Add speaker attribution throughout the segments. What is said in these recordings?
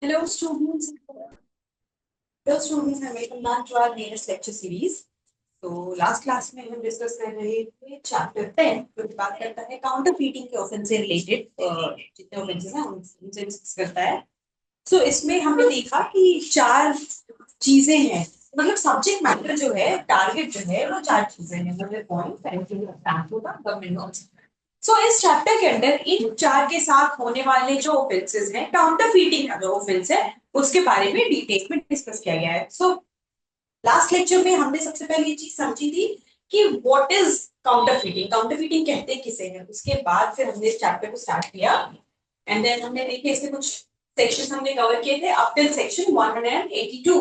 Speaker 1: Hello students. Hello students and welcome back to our latest lecture series. तो last class में हम discuss कर रहे थे चैप्टर 10 जो कि बात करता है काउंटर फीटिंग के ऑफेंस से रिलेटेड जितने ऑफेंसेस हैं उनसे डिस्कस करता है. सो इसमें हमने देखा कि चार चीजें हैं. मतलब सब्जेक्ट मैटर जो है टारगेट जो है वो चार चीजें हैं. मतलब पॉइंट गवर्नमेंट. सो इस चैप्टर के अंदर इन चार के साथ होने वाले जो ऑफेंसेस हैं काउंटर फीटिंग का जो ऑफेंस है उसके बारे में डिटेल में डिस्कस किया गया है. सो लास्ट लेक्चर में हमने सबसे पहले ये चीज समझी थी कि व्हाट इज काउंटर फीटिंग कहते किसे हैं. उसके बाद फिर हमने इस चैप्टर को स्टार्ट किया एंड देन हमने देखे इसके कुछ सेक्शंस हमने कवर किए थे अप टिल सेक्शन 182.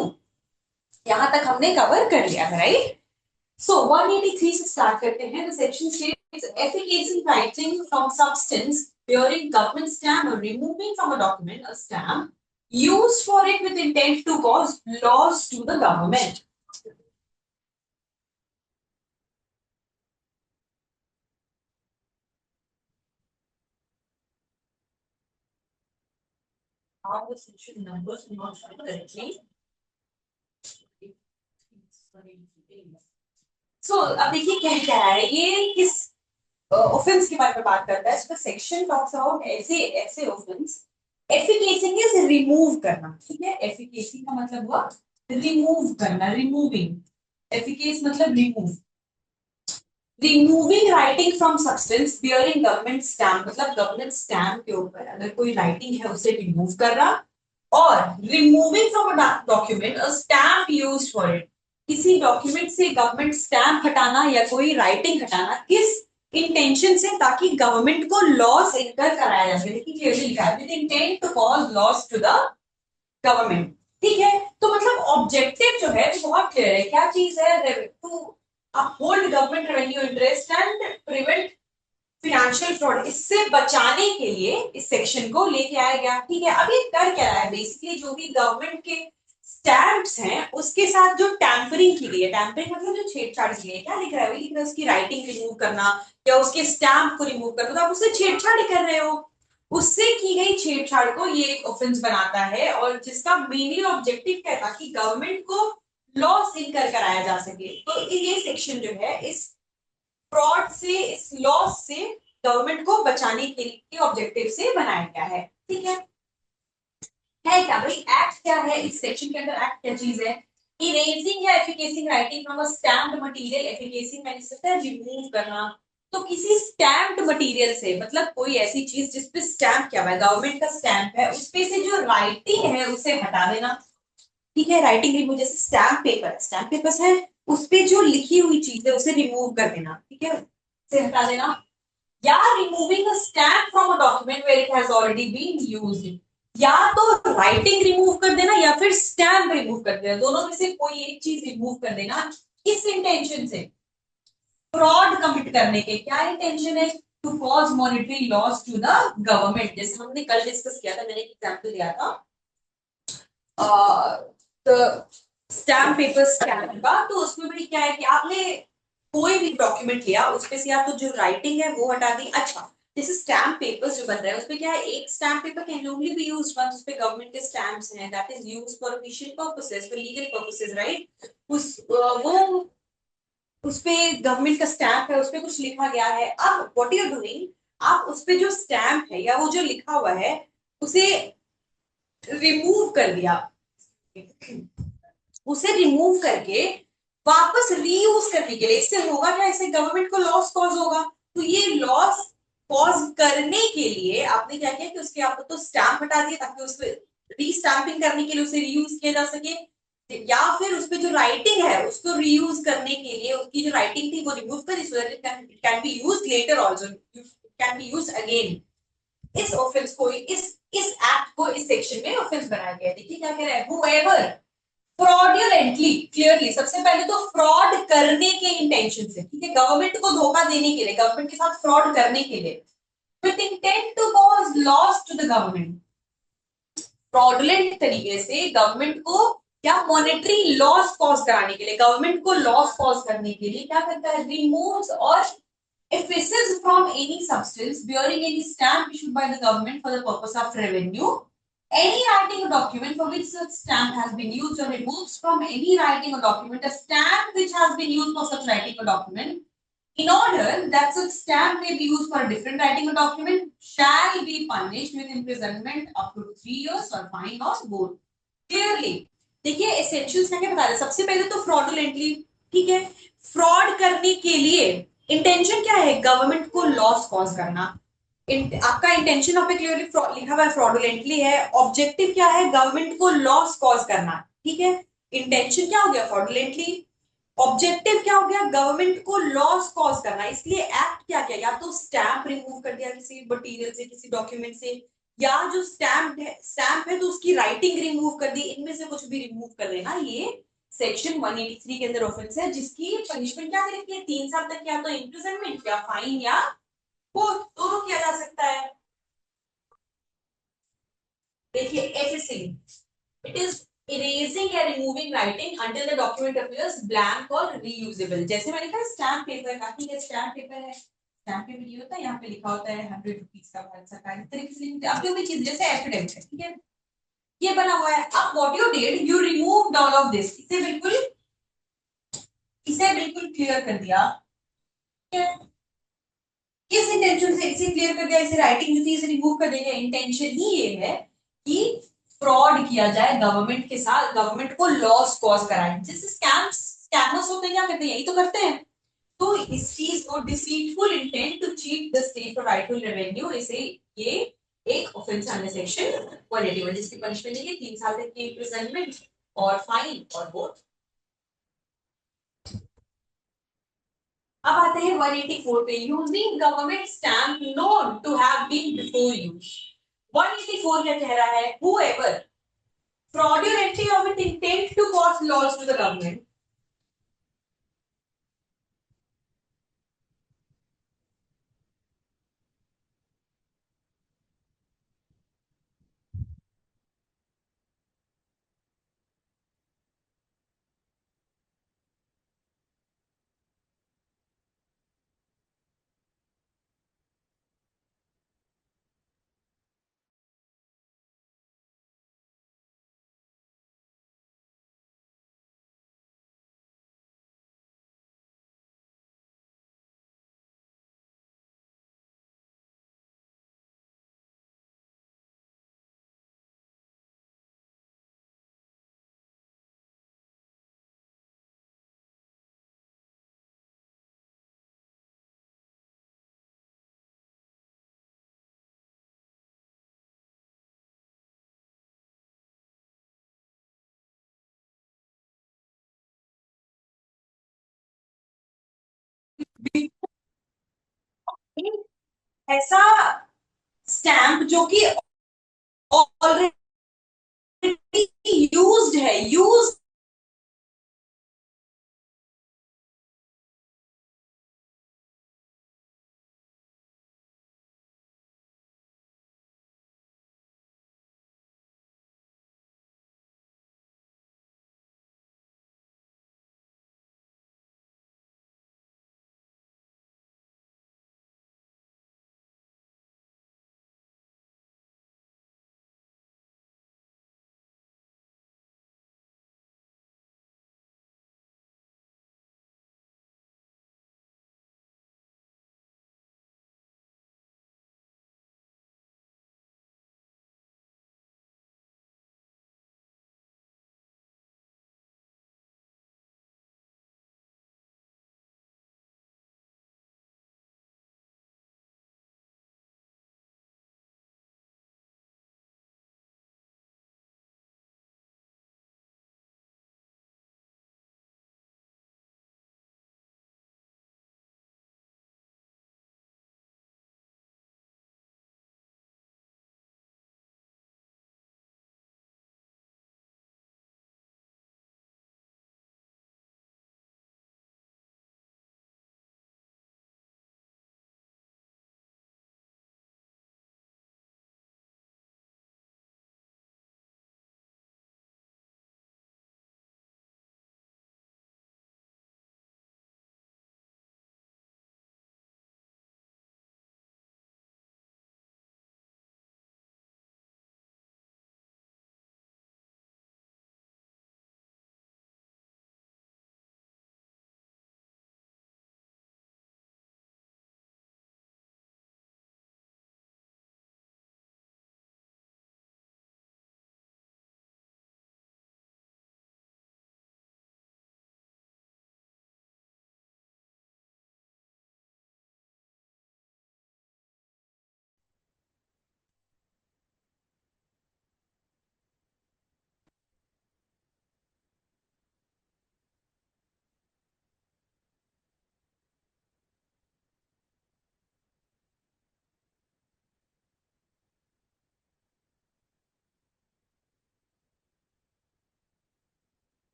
Speaker 1: यहाँ तक हमने कवर कर लिया है राइट. So 183 से स्टार्ट करते हैं. The section states efficacy writing from substance bearing government stamp or removing from a document a stamp used for it with intent to cause loss to the government. Are the section numbers not correctly? So अब देखिए क्या रहा है ये किस offence के बारे में बात करता है. इसका सेक्शन टॉक्स अबाउट ऐसे ऐसे ऑफेंस. एफिकेसिंग इज रिमूव करना. ठीक है. एफिकेसी का मतलब हुआ रिमूव करना. रिमूविंग. एफिकेस मतलब remove. Removing writing from substance bearing government stamp मतलब गवर्नमेंट स्टैम्प के ऊपर अगर कोई राइटिंग है उसे रिमूव करना. और removing from a document a stamp used for it. किसी डॉक्यूमेंट से गवर्नमेंट स्टैम्प हटाना या कोई राइटिंग हटाना किस इंटेंशन से ताकि गवर्नमेंट को लॉस इनकर कराया जा सके. देखिए क्लियरली लिखा है with intent to cause loss to the government. ठीक है. तो मतलब ऑब्जेक्टिव जो है वो बहुत क्लियर है. क्या चीज है to uphold government revenue interest and prevent financial fraud. इससे बचाने के लिए इस सेक्शन को लेके आया गया. ठीक है. अब ये कर क्या रहा है बेसिकली जो भी गवर्नमेंट के स्टैम्प्स हैं उसके साथ जो टैंपरिंग की गई है. टैंपरिंग मतलब जो छेड़छाड़ की गई है. क्या लिख रहा है. लिख रहा है उसकी राइटिंग रिमूव करना या उसके स्टैम्प को रिमूव करना. तो आप उससे छेड़छाड़ कर रहे हो. उससे की गई छेड़छाड़ को ये एक ऑफेंस बनाता है और जिसका मेनली ऑब्जेक्टिव क्या था कि गवर्नमेंट को लॉस इनकर कराया जा सके. तो ये सेक्शन जो है इस फ्रॉड से इस लॉस से गवर्नमेंट को बचाने के लिए ऑब्जेक्टिव से बनाया गया है. ठीक है क्या भाई. एक्ट क्या है इस सेक्शन के अंदर. एक्ट क्या चीज है. इरेजिंग या effacing writing from a stamped material. Effacing मैंने सोचा रिमूव करना. तो किसी स्टैम्प्ड मटेरियल से मतलब कोई ऐसी चीज जिसपे स्टैम्प क्या है गवर्नमेंट का स्टैम्प है उस पे से जो राइटिंग है उसे हटा देना. ठीक है. राइटिंग रिमूव जैसे स्टैम्प पेपर्स है उस पे जो लिखी हुई चीज है उसे रिमूव कर देना. ठीक है. उसे हटा देना. या removing a stamp from a document where it has already been used. या तो राइटिंग रिमूव कर देना या फिर स्टैम्प रिमूव कर देना. दोनों में से कोई एक चीज रिमूव कर देना. किस इंटेंशन से. फ्रॉड कमिट करने के. क्या इंटेंशन है. To cause monetary loss to the government. जैसे हमने कल डिस्कस किया था. मैंने एक एग्जांपल दिया था स्टैम्प पेपर स्कैन का. तो उसमें भी क्या है कि आपने कोई भी डॉक्यूमेंट लिया उसपे से आपको जो राइटिंग है वो हटा दी. अच्छा जैसे स्टैम्प पेपर्स जो बन रहा है उसपे क्या है एक stamp paper can only be used once उसपे गवर्नमेंट के स्टैम्प्स हैं that is used for official purposes for legal purposes right. वो उसपे गवर्नमेंट का स्टैम्प है उसपे कुछ लिखा गया है. अब व्हाट यू आर डूइंग आप उसपे जो स्टैम्प है या वो जो लिखा हुआ है उसे रिमूव कर दिया. उसे रिमूव करके वापस रीयूज करने के लिए. इससे होगा क्या. इससे गवर्नमेंट को लॉस कॉज होगा. तो ये लॉस कॉज करने के लिए आपने क्या किया कि उसके आप तो स्टैम्प हटा दिए ताकि उस पर रीस्टैंपिंग करने के लिए उसे रीयूज किया जा सके. या फिर उस पर जो राइटिंग है उसको रीयूज करने के लिए उसकी जो राइटिंग थी वो रिमूव करी so that it can be used later also. It can be used again. इस ऑफेंस को इस एक्ट को इस सेक्शन में ऑफेंस बनाया गया है. देखिए क्या कह रहा है. Whoever fraudulently. क्लियरली सबसे पहले तो फ्रॉड करने के इंटेंशन से. ठीक है. गवर्नमेंट को धोखा देने के लिए गवर्नमेंट के साथ फ्रॉड करने के लिए with intent to cause loss to the government. Fraudulent तरीके से गवर्नमेंट को क्या मॉनेटरी लॉस कॉज कराने के लिए गवर्नमेंट को लॉस कॉज करने के लिए क्या करता है. रिमूव्स और effaces from any substance bearing any stamp issued by the government for the purpose of revenue Any writing or document for which such stamp has been used or removed from any writing or document, a stamp which has been used for such writing or document, in order that such stamp may be used for a different writing or document, shall be punished with imprisonment up to 3 years or fine or both. Clearly, देखिए essentials क्या क्या बता रहे हैं. सबसे पहले तो fraudulently, ठीक है. फ्रॉड करने के लिए इंटेंशन क्या है? गवर्नमेंट को लॉस कॉज करना. आपका इंटेंशन ऑफ क्लियरली लिखा हुआ है फ्रॉडुलेंटली है. ऑब्जेक्टिव क्या है? गवर्नमेंट को लॉस कॉज करना. ठीक है. इंटेंशन क्या हो गया? फ्रॉडुलेंटली. ऑब्जेक्टिव क्या हो गया? गवर्नमेंट को लॉस कॉज करना. इसलिए एक्ट क्या किया? या तो स्टैंप रिमूव कर दिया किसी मटेरियल से, किसी डॉक्यूमेंट से, या जो स्टैंप है तो उसकी राइटिंग रिमूव कर दी. इनमें से कुछ भी रिमूव कर लेना. ये सेक्शन 183 के अंदर ऑफेंस है, जिसकी पनिशमेंट क्या रहती है? 3 साल तक या तो इम्प्रिजनमेंट या फाइन या वो दोनों किया जा सकता है. देखिए एफिसिंग, इट इज erasing या removing writing until the document appears blank or reusable. जैसे मैंने कहा स्टैम्प पेपर का, ठीक है, स्टैम्प पेपर है. स्टैम्प पेपर ये होता है, यहाँ पे लिखा होता है 100 रुपीज का भारत सरकार इस तरीके से लिखते हैं. अब कोई चीज जैसे एफिडेविट है, ठीक है, ये बना हुआ है. अब what you did, you removed all of this. इसे बिल्कुल क्लियर कर दिया. ठीक है. किस इंटेंशन से इसे क्लियर कर दिया? इसे राइटिंग जो थी इसे रिमूव कर देंगे. इंटेंशन ही ये है कि फ्रॉड किया जाए गवर्नमेंट के साथ, गवर्नमेंट को लॉस कॉज कराए. जैसे स्कैमर्स होते हैं, क्या करते हैं? यही तो करते हैं. तो इस चीज को deceitful intent to cheat the state for rightful revenue, इसे ये एक ऑफेंस अंडर सेक्शन 181, जिसकी पनिशमेंट है 3 साल तक की इम्प्रिजनमेंट और फाइन और बोथ. अब आते हैं 184 पे. Using government stamp known to have been before use. 184 क्या कह रहा है? whoever fraudulently or with intent to cause loss to the government ऐसा स्टैम्प जो कि ऑलरेडी यूज्ड है, यूज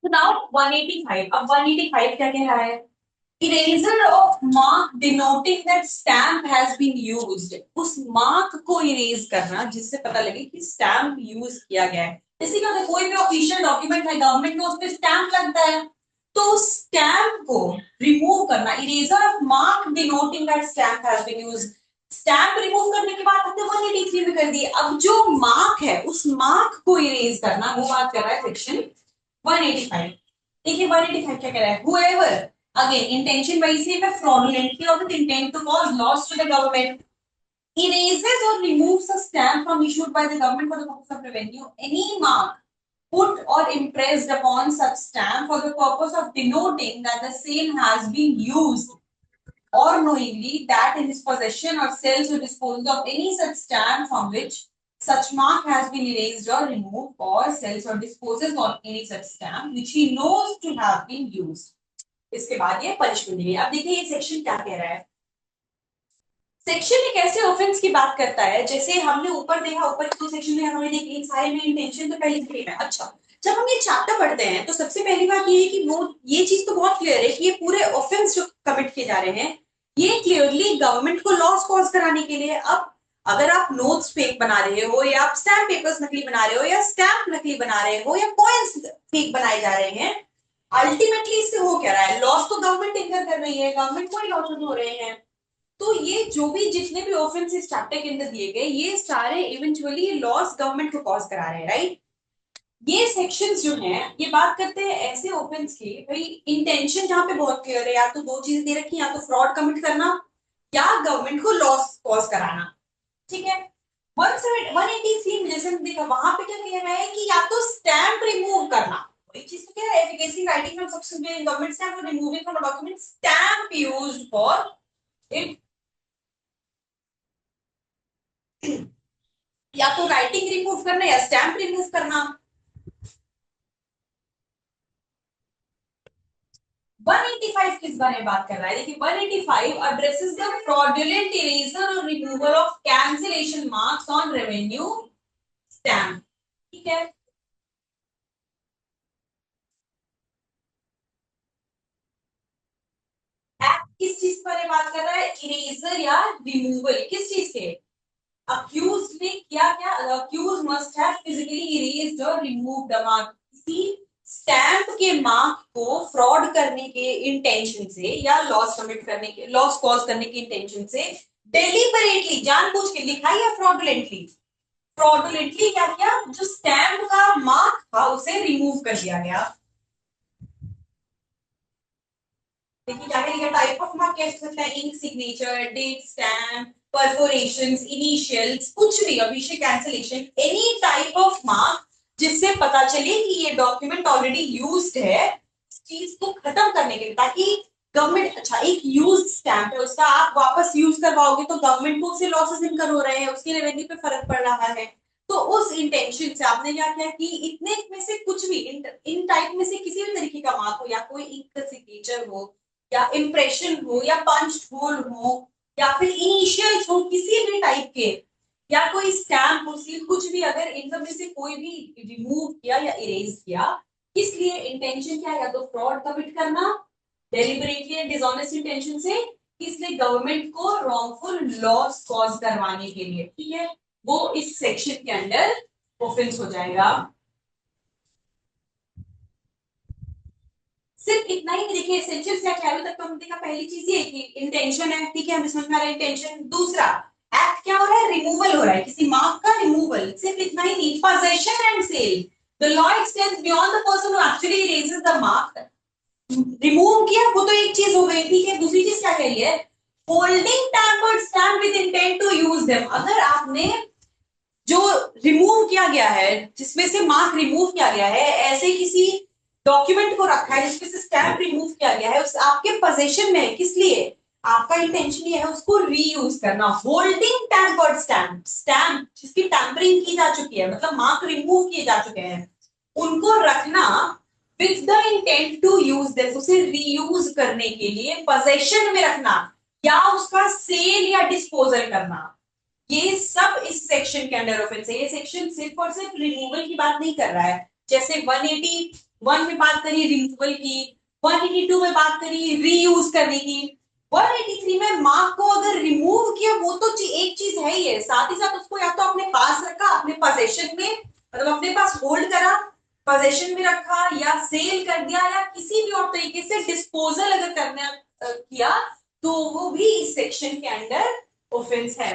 Speaker 1: नाउ 185, अब 185 क्या कह रहा है? Erasure of mark denoting that stamp has been used, उस मार्क को इरेज करना जिससे पता लगे कि स्टैम्प यूज किया गया है। जैसे क्या होता है, कोई भी ऑफिशियल डॉक्यूमेंट है गवर्नमेंट का, उस पर स्टैम्प लगता है, तो उस स्टैम्प को रिमूव करना, erasure of mark denoting that stamp has been used. Stamp remove करने के बाद हमने 183 में कर दिए। अब जो मार्क है उस मार्क को इरेज करना, वो बात कर रहा है सेक्शन 185। देखिए 185 क्या कह रहा है? whoever, again intention वही से है, fraudulently or with intent to cause loss to the government, erases or removes a stamp from issued by the government for the purpose of revenue, any mark put or impressed upon such stamp for the purpose of denoting that the same has been used, or knowingly that in his possession or sells or disposes of any such stamp from which such mark has been erased or removed, or sells or disposes of any such stamp which he knows to have been used. इसके बाद ये punishment दी है। अब देखिए ये section क्या कह रहा है। सेक्शन एक ऐसे ऑफेंस की बात करता है, जैसे हमने ऊपर देखा, ऊपर तो सेक्शन में हमने देखी सारे में इंटेंशन तो पहले से है। अच्छा, जब हम ये चैप्टर पढ़ते हैं तो सबसे पहली बात ये है कि वो ये चीज तो बहुत क्लियर है कि ये पूरे ऑफेंस जो कमिट किए जा रहे हैं ये क्लियरली गवर्नमेंट को लॉस कॉज कराने के लिए। अब अगर आप नोट्स फेक बना रहे हो, या आप स्टैम्प पेपर्स नकली बना रहे हो, या स्टैम्प नकली बना रहे हो, या कॉइन्स फेक बनाए जा रहे हैं, अल्टीमेटली इससे हो क्या रहा है? लॉस तो गवर्नमेंट इंकर कर रही है, गवर्नमेंट को ही लॉसेस हो रहे हैं। तो ये जो भी जितने भी ऑफेंस इस चैप्टर के अंदर दिए गए, ये सारे इवेंचुअली लॉस गवर्नमेंट को कॉज करा रहे हैं, राइट? ये सेक्शंस जो हैं ये बात करते हैं ऐसे ऑफेंस की, भाई इंटेंशन जहां पे बहुत क्लियर है, या तो दो चीजें दे रखी, या तो फ्रॉड कमिट करना, या गवर्नमेंट को लॉस कॉज कराना। ठीक है, 183 में जैसे हमने देखा, वहां पे क्या कह रहा है कि या तो स्टैंप रिमूव करना, वही चीज तो कह रहा है, एफिकेसी writing from successful government stamp और removing from a document stamp used for it, या तो राइटिंग रिमूव करना या स्टैंप रिमूव करना। 185 किस बारे में बात कर रहा है? देखिए 185 addresses the fraudulent erasure or removal of cancellation marks on revenue stamp। ठीक है, एक्ट किस चीज के बारे में बात कर रहा है? इरेजर या रिमूवल, किस चीज के? अक्यूज्ड ने क्या क्या, accuse must have physically erased or removed the mark, किसी स्टैंप के मार्क को फ्रॉड करने के इंटेंशन से, या लॉस कमिट करने के, लॉस कॉज करने के इंटेंशन से, डेलिबरेटली जानबूझ के लिखा, या फ्रॉडुलेंटली, फ्रॉडुलेंटली क्या किया, जो स्टैंप का मार्क था उसे रिमूव कर दिया गया। देखिए क्या लिखा, टाइप ऑफ मार्क कह सकते हैं, ink signature, date stamp, perforations, initials, कुछ भी, अभिषेक, cancellation, any type of mark जिससे पता चले कि ये डॉक्यूमेंट ऑलरेडी यूज्ड है, इस चीज को खत्म करने के लिए, ताकि गवर्नमेंट, अच्छा एक यूज स्टैम्प है उसका आप वापस यूज करवाओगे तो गवर्नमेंट को उससे लॉसेस इनकर हो रहे हैं, उसके रेवेन्यू पे फर्क पड़ रहा है। तो उस इंटेंशन से आपने क्या किया कि इतने में से कुछ भी, इन टाइप में से किसी भी तरीके का मार्क हो, या कोई इंक का सिग्नेचर हो, या इम्प्रेशन हो, या पंच होल हो, या फिर इनिशियल्स हो किसी भी टाइप के, या कोई स्टैम्प हो, सील, कुछ भी, अगर इन सब में से कोई भी रिमूव किया या इरेज किया, इसलिए इंटेंशन क्या है? या तो फ्रॉड कमिट करना डेलिबरेटली एंड डिसऑनेस्ट इंटेंशन से, इसलिए गवर्नमेंट को रॉन्गफुल लॉस कॉज करवाने के लिए, ठीक है, वो इस सेक्शन के अंडर ऑफेंस हो जाएगा। सिर्फ इतना ही नहीं, देखिए एसेंशियल क्या क्या है, अभी तक तो हमने देखा, पहली चीज ये कि इंटेंशन है, ठीक है, हमें समझ में आ रहा है इंटेंशन। दूसरा, एक्ट क्या हो रहा है? रिमूवल हो रहा है, किसी मार्क का रिमूवल। सिर्फ इतना ही नहीं, possession and sale, the law extends beyond the person who actually erases the mark. Remove किया वो तो एक चीज हो गई, ठीक है, दूसरी चीज क्या कह रही है? Holding tampered stamp with intent to use them, अगर आपने जो रिमूव किया गया है, जिसमें से मार्क रिमूव किया गया है, ऐसे किसी डॉक्यूमेंट को रखा है जिसमें से स्टैम्प रिमूव किया गया है, उस आपके पोजीशन में है, किस लिए? आपका इंटेंशन ये है उसको रीयूज करना। होल्डिंग टेम्पर्ड स्टैम्प, स्टैम्प जिसकी टैम्परिंग की जा चुकी है, मतलब मार्क रिमूव किए जा चुके हैं, उनको रखना with the intent to use this, उसे रीयूज करने के लिए पोजीशन में रखना, या उसका सेल या डिस्पोजल करना, ये सब इस सेक्शन के अंडर ऑफेंस है। ये सेक्शन सिर्फ और सिर्फ रिमूवल की बात नहीं कर रहा है, जैसे 181 में बात करी रिमूवल की, 182 में बात करी रीयूज करने की, 183 में मार्क को अगर रिमूव किया वो तो एक चीज है ही है, साथ ही साथ उसको या तो अपने पास रखा, अपने पोजेशन में, मतलब अपने पास होल्ड करा, पोजेशन में रखा, या सेल कर दिया, या किसी भी और तरीके से डिस्पोजल अगर करना किया, तो वो भी इस सेक्शन के अंडर ऑफेंस है।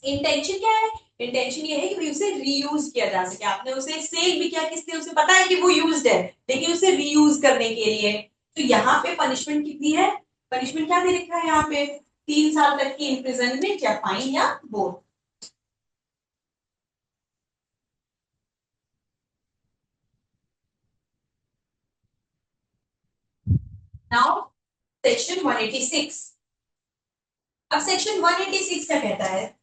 Speaker 1: इंटेंशन क्या है? इंटेंशन ये है कि भाई उसे रीयूज किया जा सके, आपने उसे सेल भी किया, किसने, उसे पता है कि वो यूज्ड है, लेकिन उसे रीयूज करने के लिए, तो यहाँ पे पनिशमेंट कितनी है? पनिशमेंट क्या दे रखा है यहाँ पे? 3 साल तक की इम्प्रिजनमेंट या फाइन या बोथ। Now section 186। अब सेक्शन 186 क्या कहता है?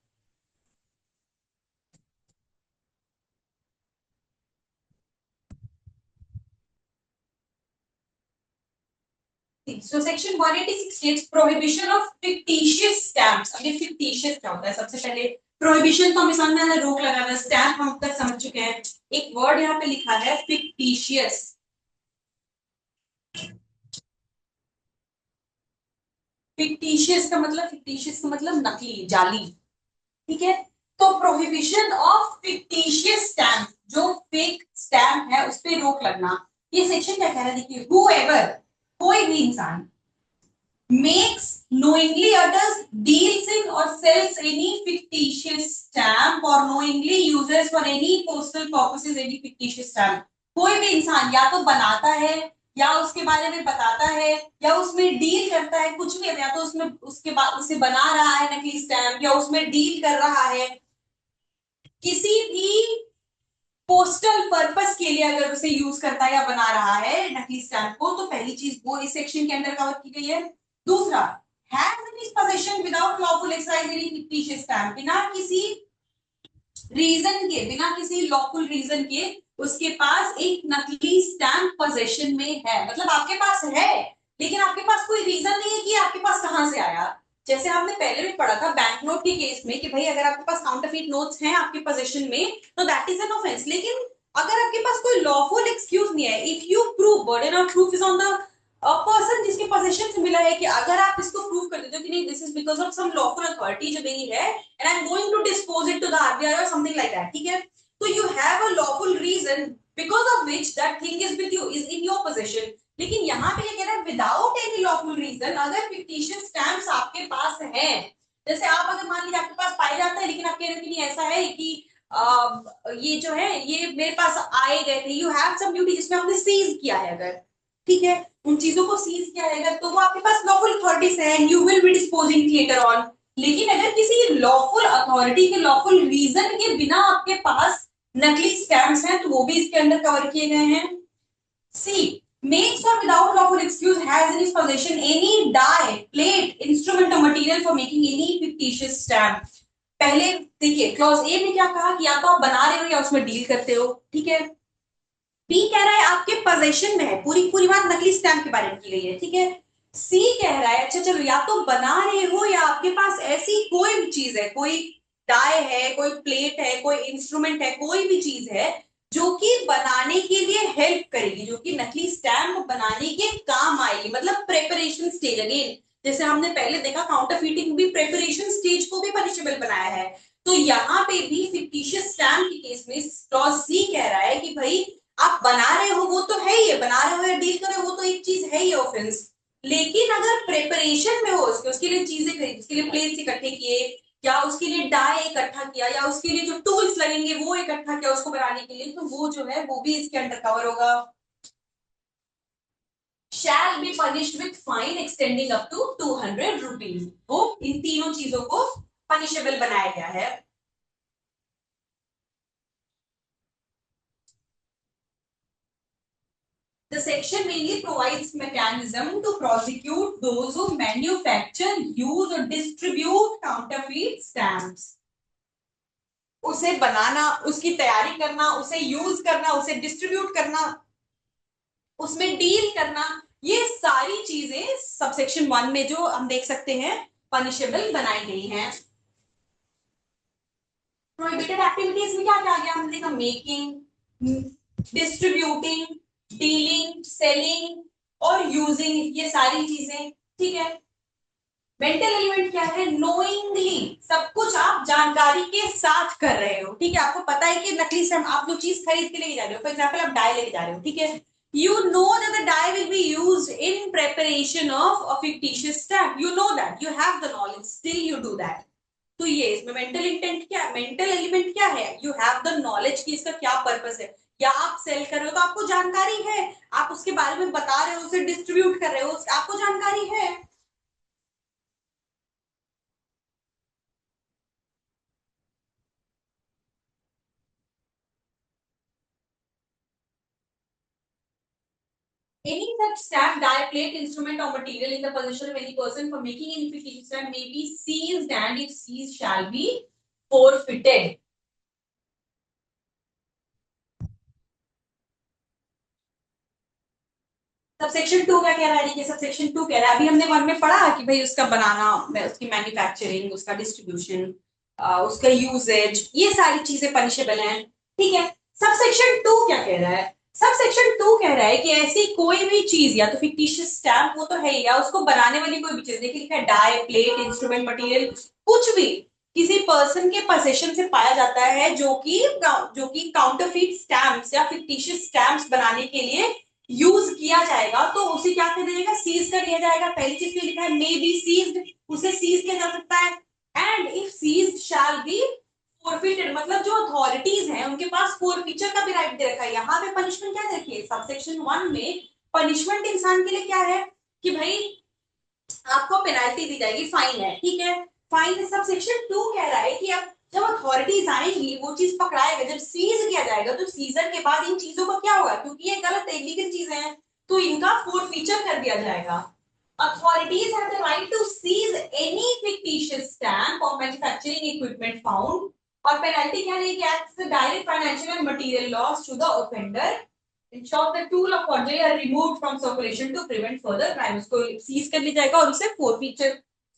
Speaker 1: So section 186 states prohibition of fictitious stamps। अब ये fictitious क्या होता है? सबसे पहले prohibition तो हमें समझ में आया, रोक लगाना, स्टैम्प हम तक समझ चुके हैं। एक वर्ड यहाँ पे लिखा है fictitious। fictitious का मतलब नकली, जाली, ठीक है। तो प्रोहिबिशन ऑफ फिक्टिशियस स्टैम्प, जो फेक स्टैम्प है उस पे रोक लगना, ये सेक्शन क्या कह रहा है? देखिए, whoever, कोई भी इंसान makes, knowingly utters, deals in or sells any fictitious stamp or knowingly uses for any postal purposes any fictitious stamp। कोई भी इंसान या तो बनाता है, या उसके बारे में बताता है, या उसमें डील करता है, कुछ भी, या तो उसमें उसके बाद उसे बना रहा है नकली स्टैम्प, या उसमें डील कर रहा है किसी भी पोस्टल पर्पस के लिए, अगर उसे यूज करता है या बना रहा है नकली स्टैम्प को, तो पहली चीज वो इस सेक्शन के अंदर कवर की गई है। दूसरा, has in his possession without lawful exercise any fictitious stamp, बिना किसी रीजन के, बिना किसी लॉफुल रीजन के उसके पास एक नकली स्टैम्प पोजेशन में है, मतलब आपके पास है लेकिन आपके पास कोई रीजन नहीं है कि आपके पास कहां से आया। जैसे हमने पहले भी पढ़ा था बैंक नोट के केस में कि भाई अगर आपके पास काउंटरफीट नोट्स हैं आपके पोजीशन में तो दैट इज एन ऑफेंस, लेकिन अगर आपके पास कोई लॉफुल एक्सक्यूज नहीं है, if you prove, burden of proof is on the person जिसके पोजीशन से मिला है, कि अगर आप इसको प्रूव कर देते हो कि नहीं this is because of some lawful authority जो मेरी है and I am going to dispose it to the RBI or something like that, ठीक है, तो you have a lawful reason because of which that thing is with you, is in your possession. लेकिन यहाँ पे ये कह रहा है विदाउट एनी लॉफुल रीजन, अगर फिक्टिशियस स्टैम्प्स आपके पास हैं, जैसे आप अगर मान लीजिए आपके पास पाया जाता है लेकिन आप कह रहे हो कि नहीं ऐसा है कि ये जो है ये मेरे पास आए गए थे, यू हैव सम ड्यूटी जिसमें आपने सीज किया है, अगर ठीक है उन चीजों को सीज किया है अगर, तो वो आपके पास लॉफुल अथॉरिटीज है and you will be disposing later on. लेकिन अगर किसी लॉफुल अथॉरिटी के लॉफुल रीजन के बिना आपके पास नकली स्टैम्प्स हैं तो वो भी इसके अंदर कवर किए गए हैं। C. Makes or without lawful excuse has in his possession any die, plate, instrument or material for making any fictitious stamp। पहले देखिए क्लॉज ए में क्या कहा कि या तो आप बना रहे हो या उसमें डील करते हो, ठीक है। बी कह रहा है आपके पोजेशन में है, पूरी पूरी बात नकली स्टैम्प के बारे में की गई है, ठीक है। सी कह रहा है अच्छा चलो या तो बना रहे हो या आपके पास ऐसी कोई भी चीज है, कोई डाय है, कोई प्लेट है, कोई इंस्ट्रूमेंट है, कोई भी चीज है जो कि बनाने के लिए हेल्प करेगी, जो कि नकली स्टैम्प बनाने के काम आएगी, मतलब प्रेपरेशन स्टेज। अगेन जैसे हमने पहले देखा काउंटरफीटिंग भी प्रेपरेशन स्टेज को भी पनिशेबल बनाया है, तो यहाँ पे भी फिक्टिशियस स्टैम्प के केस में क्लॉज सी कह रहा है कि भाई आप बना रहे हो वो तो है ही है, बना रहे हो या डील कर रहे हो वो तो एक चीज है ही ऑफेंस, लेकिन अगर प्रिपरेशन में हो उसके लिए चीजें खरीदी, उसके लिए प्लेट्स इकट्ठे किए, या उसके लिए डाई इकट्ठा किया, या उसके लिए जो टूल्स लगेंगे वो इकट्ठा किया उसको बनाने के लिए, तो वो जो है वो भी इसके अंडर कवर होगा। Shall be punished with fine extending up to 200 rupees, वो इन तीनों चीजों को पनिशेबल बनाया गया है। The section mainly provides mechanism to prosecute those who manufacture, use or distribute counterfeit stamps। उसे बनाना, उसकी तैयारी करना, उसे यूज करना, उसे डिस्ट्रीब्यूट करना, उसमें डील करना, ये सारी चीजें सबसेक्शन 1 में जो हम देख सकते हैं पनिशेबल बनाई गई हैं। प्रोहिबिटेड एक्टिविटीज में क्या क्या आ गया? हमने देखा मेकिंग, डिस्ट्रीब्यूटिंग, डीलिंग, सेलिंग और यूजिंग, ये सारी चीजें। ठीक है। मेंटल एलिमेंट क्या है? नोइंगली, सब कुछ आप जानकारी के साथ कर रहे हो। ठीक है, आपको पता है कि नकली स्टैम्प, आप जो चीज खरीद के लेके जा रहे हो, फॉर एग्जाम्पल आप डाई लेके जा रहे हो, ठीक है, you know that the dye will be used in preparation of a fictitious stamp, you know that, you have the knowledge, still you do that. तो ये इसमें मेंटल इंटेंट क्या, मेंटल एलिमेंट क्या है? यू हैव द नॉलेज कि इसका क्या purpose है, या आप सेल कर रहे हो तो आपको जानकारी है, आप उसके बारे में बता रहे हो, उसे डिस्ट्रीब्यूट कर रहे हो, आपको जानकारी है। Any such stamp, die, plate, instrument, or material in the possession of any person for making any fictitious stamp may be seized, and if seized, shall be forfeited. Subsection two क्या कह रहा है? देखिए सबसेक्शन टू कह रहा है, अभी हमने वन में पढ़ा कि भाई उसका बनाना, उसकी मैन्युफैक्चरिंग, उसका डिस्ट्रीब्यूशन, उसका यूजेज, ये सारी चीजें पनिशेबल हैं। ठीक है। सबसेक्शन टू क्या कह रहा है? सबसेक्शन टू कह रहा है कि ऐसी कोई भी चीज, या तो फिक्टिशियस स्टैम्प वो तो है, या उसको बनाने वाली कोई भी चीज, देखिए लिखा है डाई, प्लेट, इंस्ट्रूमेंट, मटेरियल, कुछ भी किसी पर्सन के पोजेशन से पाया जाता है जो कि काउंटरफीट स्टैम्प्स या फिक्टिशियस स्टैम्प्स बनाने के लिए यूज किया जाएगा, तो उसे क्या कर दिया जाएगा? सीज कर दिया जाएगा। पहली चीज पे लिखा है मे बी सीज्ड, उसे सीज किया जा सकता है। And if seized shall be forfeited, मतलब जो अथॉरिटीज हैं उनके पास फोरफीचर का भी राइट दे रखा है। यहाँ पे पनिशमेंट क्या देखिए, सबसेक्शन वन में पनिशमेंट इंसान के लिए क्या है कि भाई आपको पेनाल्टी दी जाएगी, फाइन है, ठीक है। फाइन। सब सेक्शन टू कह रहा है कि अब जब अथॉरिटीज आएंगी, वो चीज पकड़ाएगा, जब सीज किया जाएगा, तो सीजन के बाद इन चीजों का क्या होगा, क्योंकि ये गलत है, इलीगल चीजें हैं, तो इनका फोर्थ फीचर कर दिया जाएगा। Authorities have the right to seize any fictitious stamp or manufacturing equipment found, और पेनल्टी क्या रहेगी? Acts the direct financial and material loss to the offender, ensure the tool of forgery are removed from circulation to prevent further crime, उसको seize कर लिया जाएगा और उसे forfeiture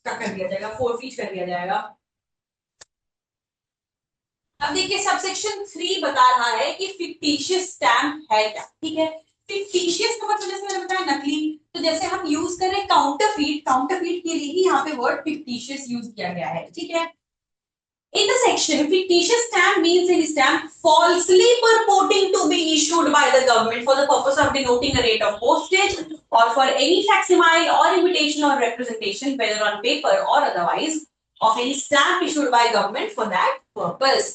Speaker 1: का कर दिया जाएगा, फोरफीच कर दिया जाएगा। अब देखिए सबसेक्शन थ्री बता रहा है कि फिक्टिशियस स्टैम्प है क्या। ठीक है। फिक्टिशियस का मतलब जैसे मैंने बताया नकली, तो जैसे हम यूज कर रहे हैं काउंटरफीट, काउंटरफीट के लिए ही यहाँ पे वर्ड फिक्टिशियस यूज किया गया है। ठीक है। In the section, fictitious stamp means a stamp falsely purporting to be issued by the government for the purpose of denoting a rate of postage or for any facsimile or imitation or representation, whether on paper or otherwise, of any stamp issued by government for that purpose.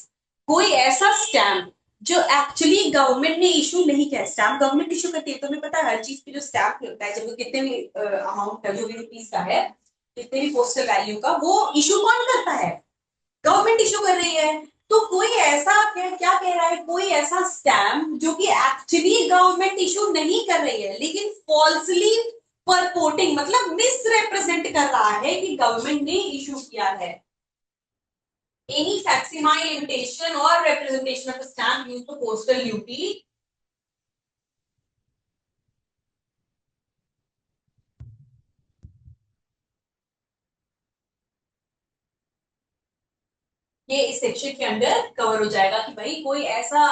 Speaker 1: कोई ऐसा stamp जो actually government ने issue नहीं किया, stamp government issue करती है, तो हमें पता है हर चीज पे जो स्टैम्प लगता है, जब वो कितने भी अमाउंट का, जो भी रुपीज का है, कितने भी पोस्टल वैल्यू का, वो इशू कौन करता है? गवर्नमेंट इशू कर रही है। तो कोई ऐसा क्या कह रहा है, कोई ऐसा स्टैम्प जो कि एक्चुअली गवर्नमेंट इशू नहीं कर रही है, लेकिन फॉल्सली परपोर्टिंग, मतलब मिसरिप्रेजेंट कर रहा है कि गवर्नमेंट ने इशू किया है। एनी फैक्सिमाइल, इमिटेशन और representation of a stamp used for postal duty, ये इस सेक्शन के अंडर कवर हो जाएगा कि भाई कोई ऐसा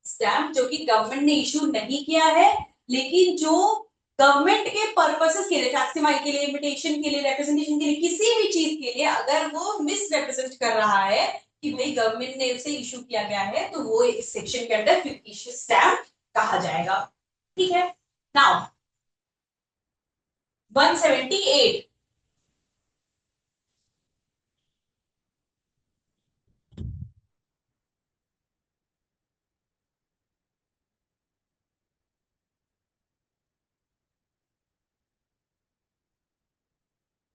Speaker 1: स्टैम्प जो कि गवर्नमेंट ने इशू नहीं किया है, लेकिन जो गवर्नमेंट के पर्पसेस के लिए, फैक्सिमाइल के लिए, इमिटेशन के लिए, रिप्रेजेंटेशन के लिए, किसी भी चीज के लिए अगर वो मिस रिप्रेजेंट कर रहा है कि भाई गवर्नमेंट ने उसे इशू किया गया है, तो वो इस सेक्शन के अंडर फिक्टिशियस स्टैम्प कहा जाएगा। ठीक है। नाउ 178,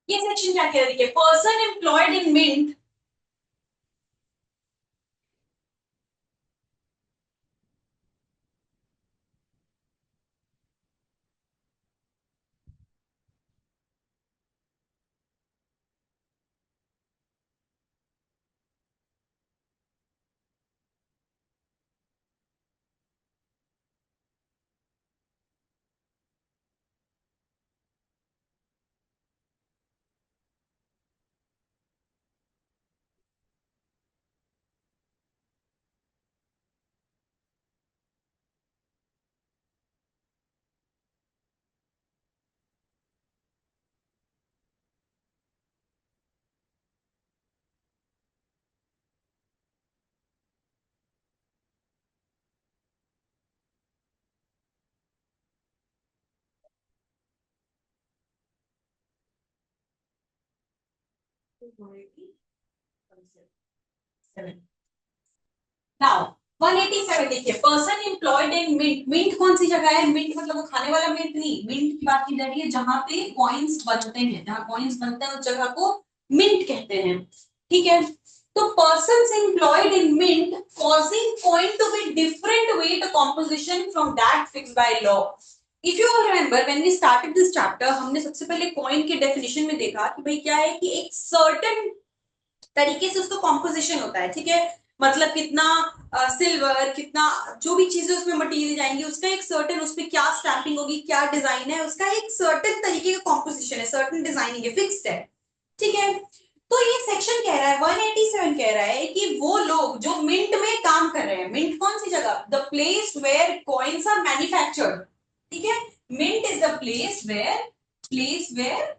Speaker 1: ये सेक्शन क्या कह रहा है? देखिए person employed in mint, now 187 देखिए, person employed in mint. Mint कौन सी जगह है? मिंट मतलब वो खाने वाला मिंट नहीं, मिंट की बात की जा रही है जहां पे कॉइन्स बनते हैं, जहां कॉइन्स बनते हैं उस जगह को मिंट कहते हैं, ठीक है। तो person employed in mint causing coin to be different weight or composition from that fixed by law. If you all remember when we started this chapter, हमने सबसे पहले कॉइन के डेफिनेशन में देखा कि भाई क्या है कि एक सर्टेन तरीके से उसका कॉम्पोजिशन होता है, ठीक है। मतलब कितना सिल्वर, कितना जो भी चीजें उसमें मटेरियल जाएंगी, उसका एक सर्टेन, उस पर क्या स्टैंपिंग होगी, क्या डिजाइन है, उसका एक सर्टेन तरीके का कॉम्पोजिशन है, सर्टेन डिजाइनिंग है, फिक्स्ड है, ठीक है। तो ये सेक्शन कह रहा है, 187 कह रहा है कि वो लोग जो मिंट में काम कर रहे हैं, मिंट कौन सी जगह? The place where coins are manufactured, ठीक है। Mint is the place where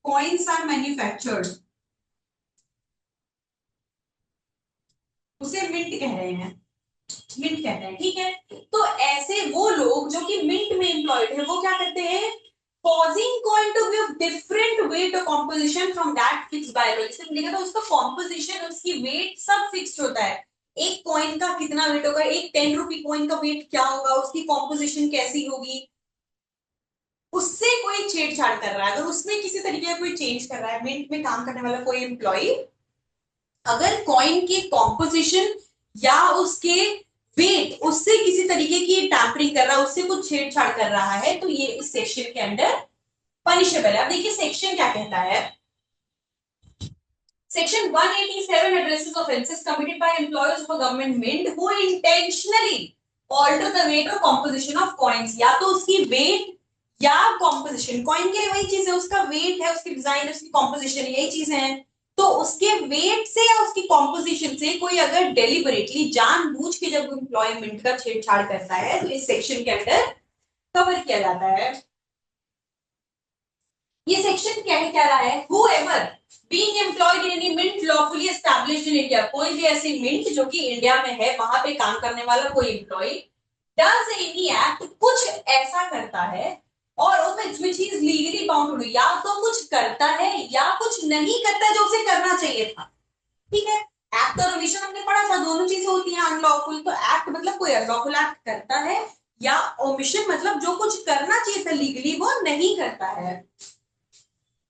Speaker 1: coins are manufactured, उसे मिंट कह रहे हैं, मिंट कहते हैं, ठीक है। तो ऐसे वो लोग जो कि मिंट में एम्प्लॉयड है, वो क्या करते हैं? causing coin to be of different weight or composition from that fixed by law। जैसे लिखा था उसका composition, उसकी weight सब fixed होता है। एक कॉइन का कितना वेट होगा, एक 10 रुपी कॉइन का वेट क्या होगा, उसकी कॉम्पोजिशन कैसी होगी, उससे कोई छेड़छाड़ कर रहा है, अगर उसमें किसी तरीके का कोई चेंज कर रहा है, मिंट में काम करने वाला कोई एम्प्लॉय अगर कॉइन के कॉम्पोजिशन या उसके वेट, उससे किसी तरीके की टैंपरिंग कर रहा है, उससे कुछ छेड़छाड़ कर रहा है, तो ये इस सेक्शन के अंडर पनिशेबल है। अब देखिए सेक्शन क्या कहता है। Section 187 addresses offenses committed by employees of a government mint who intentionally alter the weight or composition of coins। या तो उसकी वेट या कॉम्पोजिशन, कॉइन के लिए वही चीज है, उसका वेट है, उसकी डिजाइन, उसकी कॉम्पोजिशन, यही चीजें हैं। तो उसके वेट से या उसकी कॉम्पोजिशन से कोई अगर डेलिबरेटली जानबूझ के जब एम्प्लॉयमेंट का छेड़छाड़ करता है, तो इस सेक्शन के अंदर कवर किया जाता है। ये सेक्शन क्या रहा है? whoever being employed in any mint lawfully established in India, कोई भी ऐसी मिंट जो कि इंडिया में है, वहां पे काम करने वाला कोई एम्प्लॉय does any act, कुछ ऐसा करता है, और उसमें which is legally bound to, या तो कुछ करता है या कुछ नहीं करता जो उसे करना चाहिए था, ठीक है। एक्ट और ओमिशन हमने पढ़ा था, दोनों चीजें होती हैं अनलॉफुल। तो एक्ट मतलब कोई अनलॉफुल एक्ट करता है, या ओमिशन मतलब जो कुछ करना चाहिए था लीगली वो नहीं करता है।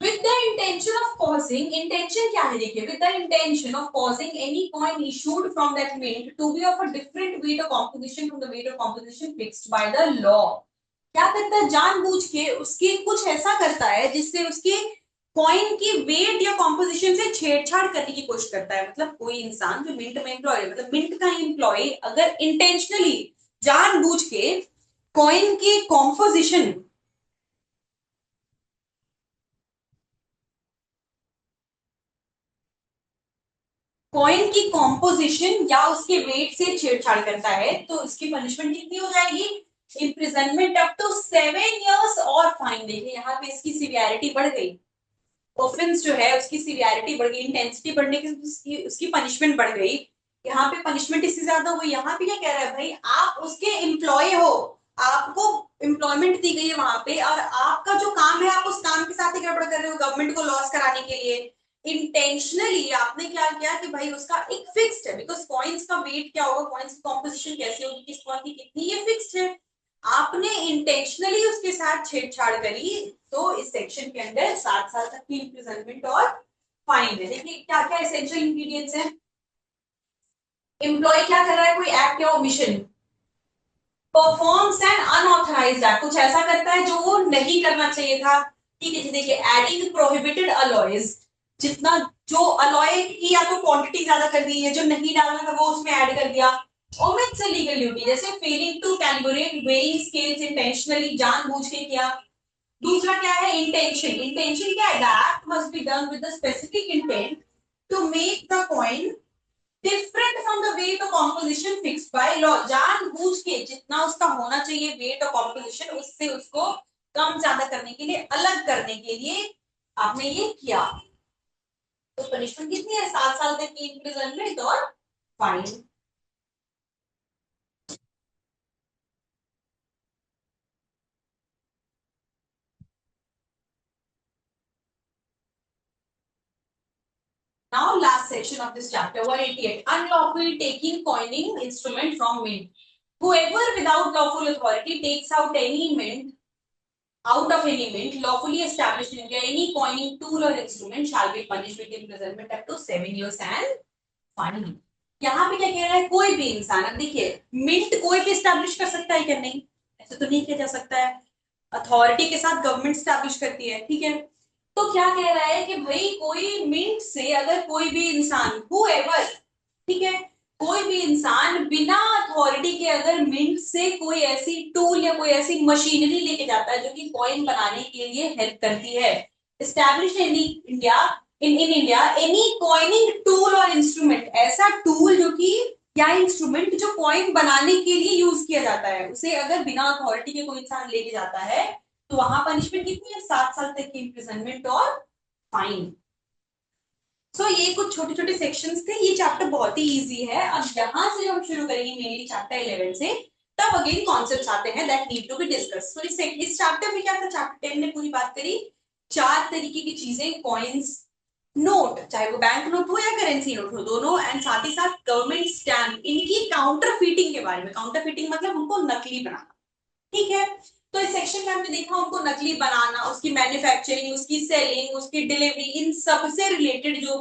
Speaker 1: With the intention of causing, intention क्या है देखिए, with the intention of causing any coin issued from that mint to be of a different weight or composition from the weight or composition fixed by the law। क्या करता है? जानबूझ के उसके कुछ ऐसा करता है जिससे उसके कॉइन की वेट या कॉम्पोजिशन से छेड़छाड़ करने की कोशिश करता है। मतलब कोई इंसान जो मिंट में एम्प्लॉय है, मतलब मिंट का एम्प्लॉय अगर इंटेंशनली जानबूझ के कॉइन की कॉम्पोजिशन, कॉइन की कॉम्पोजिशन या उसके वेट से छेड़छाड़ करता है, तो इसकी पनिशमेंट कितनी हो जाएगी? इम्प्रिजनमेंट अप टू 7 years और फाइन। देखिए यहाँ पे इसकी सिवियरिटी बढ़ गई, ऑफेंस जो है उसकी सिवियरिटी बढ़ गई, इंटेंसिटी बढ़ने की उसकी पनिशमेंट बढ़ गई। यहाँ पे पनिशमेंट इससे ज्यादा हुई। यहाँ पे क्या कह रहा है भाई, आप उसके एम्प्लॉय हो, आपको एम्प्लॉयमेंट दी गई है वहां पे, और आपका जो काम है आप उस काम के साथ ही गड़बड़ कर रहे हो गवर्नमेंट को लॉस कराने के लिए। इंटेंशनली आपने क्या किया कि भाई उसका एक फिक्स्ड है, बिकॉज कॉइन्स का वेट क्या होगा, कॉइन्स की कॉम्पोजिशन कैसी होगी, किस कॉइन की कितनी, ये फिक्स्ड है। आपने इंटेंशनली उसके साथ छेड़छाड़ करी, तो इस सेक्शन के अंदर 7 साल तक की इम्प्रिजनमेंट और फाइन है। देखिए क्या क्या एसेंशियल इंग्रेडिएंट्स हैं। एम्प्लॉय क्या कर रहा है, कोई एक्ट या omission, performs an unauthorized act, कुछ ऐसा करता है जो वो नहीं करना चाहिए था, ठीक है जी। देखिए एडिंग प्रोहिबिटेड अलॉयज, जितना जो अलॉय की या तो क्वांटिटी ज्यादा कर दी है, जो नहीं डालना था वो उसमें ऐड कर दिया। ओमिट्स अ लीगल ड्यूटी, जैसे failing to calibrate weighing scales intentionally, जानबूझ के किया। दूसरा क्या है? इंटेंशन, इंटेंशन क्या है? The act must be done with the specific intent to make the coin different from the weight or composition fixed by law. जानबूझ के जितना उसका होना चाहिए वेट और कॉम्पोजिशन, उससे उसको कम ज्यादा करने के लिए, अलग करने के लिए आपने ये किया। तो पनिशमेंट कितनी है? 7 साल तक की इम्प्रिजनमेंट और fine. Now, last section of this chapter, 188. Unlawfully taking coining instrument from mint. Whoever without lawful authority takes out any mint, out of any mint lawfully established in India, any coining tool or instrument shall be punished with imprisonment up to 7 years and fine. यहाँ पे क्या कह रहा है, कोई भी इंसान, अब देखिए मिंट कोई भी स्टैब्लिश कर सकता है क्या? नहीं, ऐसे तो नहीं किया जा सकता है, अथॉरिटी के साथ गवर्नमेंट स्टैब्लिश करती है, ठीक है। तो क्या कह रहा है कि भाई कोई मिंट से अगर कोई भी इंसान, whoever, ठीक है, कोई भी इंसान बिना अथॉरिटी के अगर मिंट से कोई ऐसी टूल या कोई ऐसी मशीनरी लेके जाता है जो कि कॉइन बनाने के लिए हेल्प करती है, establish in India, in India any coining tool और इंस्ट्रूमेंट, ऐसा टूल जो कि या इंस्ट्रूमेंट जो कॉइन बनाने के लिए यूज किया जाता है, उसे अगर बिना अथॉरिटी के कोई इंसान लेके जाता है तो वहां पनिशमेंट कितनी है? 7 साल तक की इम्प्रिजनमेंट और फाइन। सो ये कुछ छोटे छोटे सेक्शंस थे, ये चैप्टर बहुत ही इजी है। अब यहाँ से हम शुरू करेंगे मेनली चैप्टर 11 से, तब अगेन कॉन्सेप्ट्स आते हैं that need to be discuss. तो इस चैप्टर में क्या था, चैप्टर 10 में पूरी बात करी 4 तरीके की चीजें, कॉइन्स, नोट, चाहे वो बैंक नोट हो या करेंसी नोट हो, दोनों, एंड साथ ही साथ गवर्नमेंट स्टैम्प, इनकी काउंटर फीटिंग के बारे में। काउंटर फीटिंग मतलब उनको नकली बनाना, ठीक है। तो इस सेक्शन में हमने देखा उनको नकली बनाना, उसकी मैन्युफैक्चरिंग, उसकी सेलिंग, उसकी डिलीवरी, इन सब से रिलेटेड जो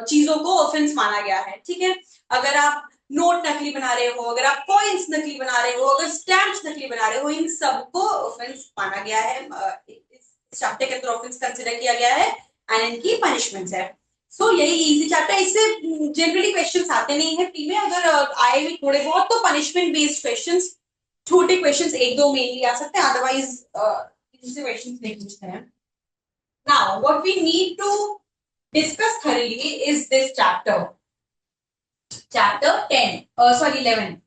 Speaker 1: चीजों को ऑफेंस माना गया है, ठीक है। अगर आप नोट नकली बना रहे हो, अगर आप कॉइन्स नकली बना रहे हो, अगर स्टैम्प्स नकली बना रहे हो, इन सबको ऑफेंस माना गया है, इस चैप्टर के अंदर ऑफेंस कंसिडर किया गया है एंड इनकी पनिशमेंट्स है। सो यही इजी चैप्टर, इससे जनरली क्वेश्चंस आते नहीं है प्री में, अगर आए भी थोड़े बहुत तो पनिशमेंट बेस्ड क्वेश्चंस, छोटे क्वेश्चंस एक दो मेनली आ सकते हैं, अदरवाइज इनसे क्वेश्चंस नहीं पूछते हैं। Now what we need to discuss thoroughly is this chapter 10, sorry 11.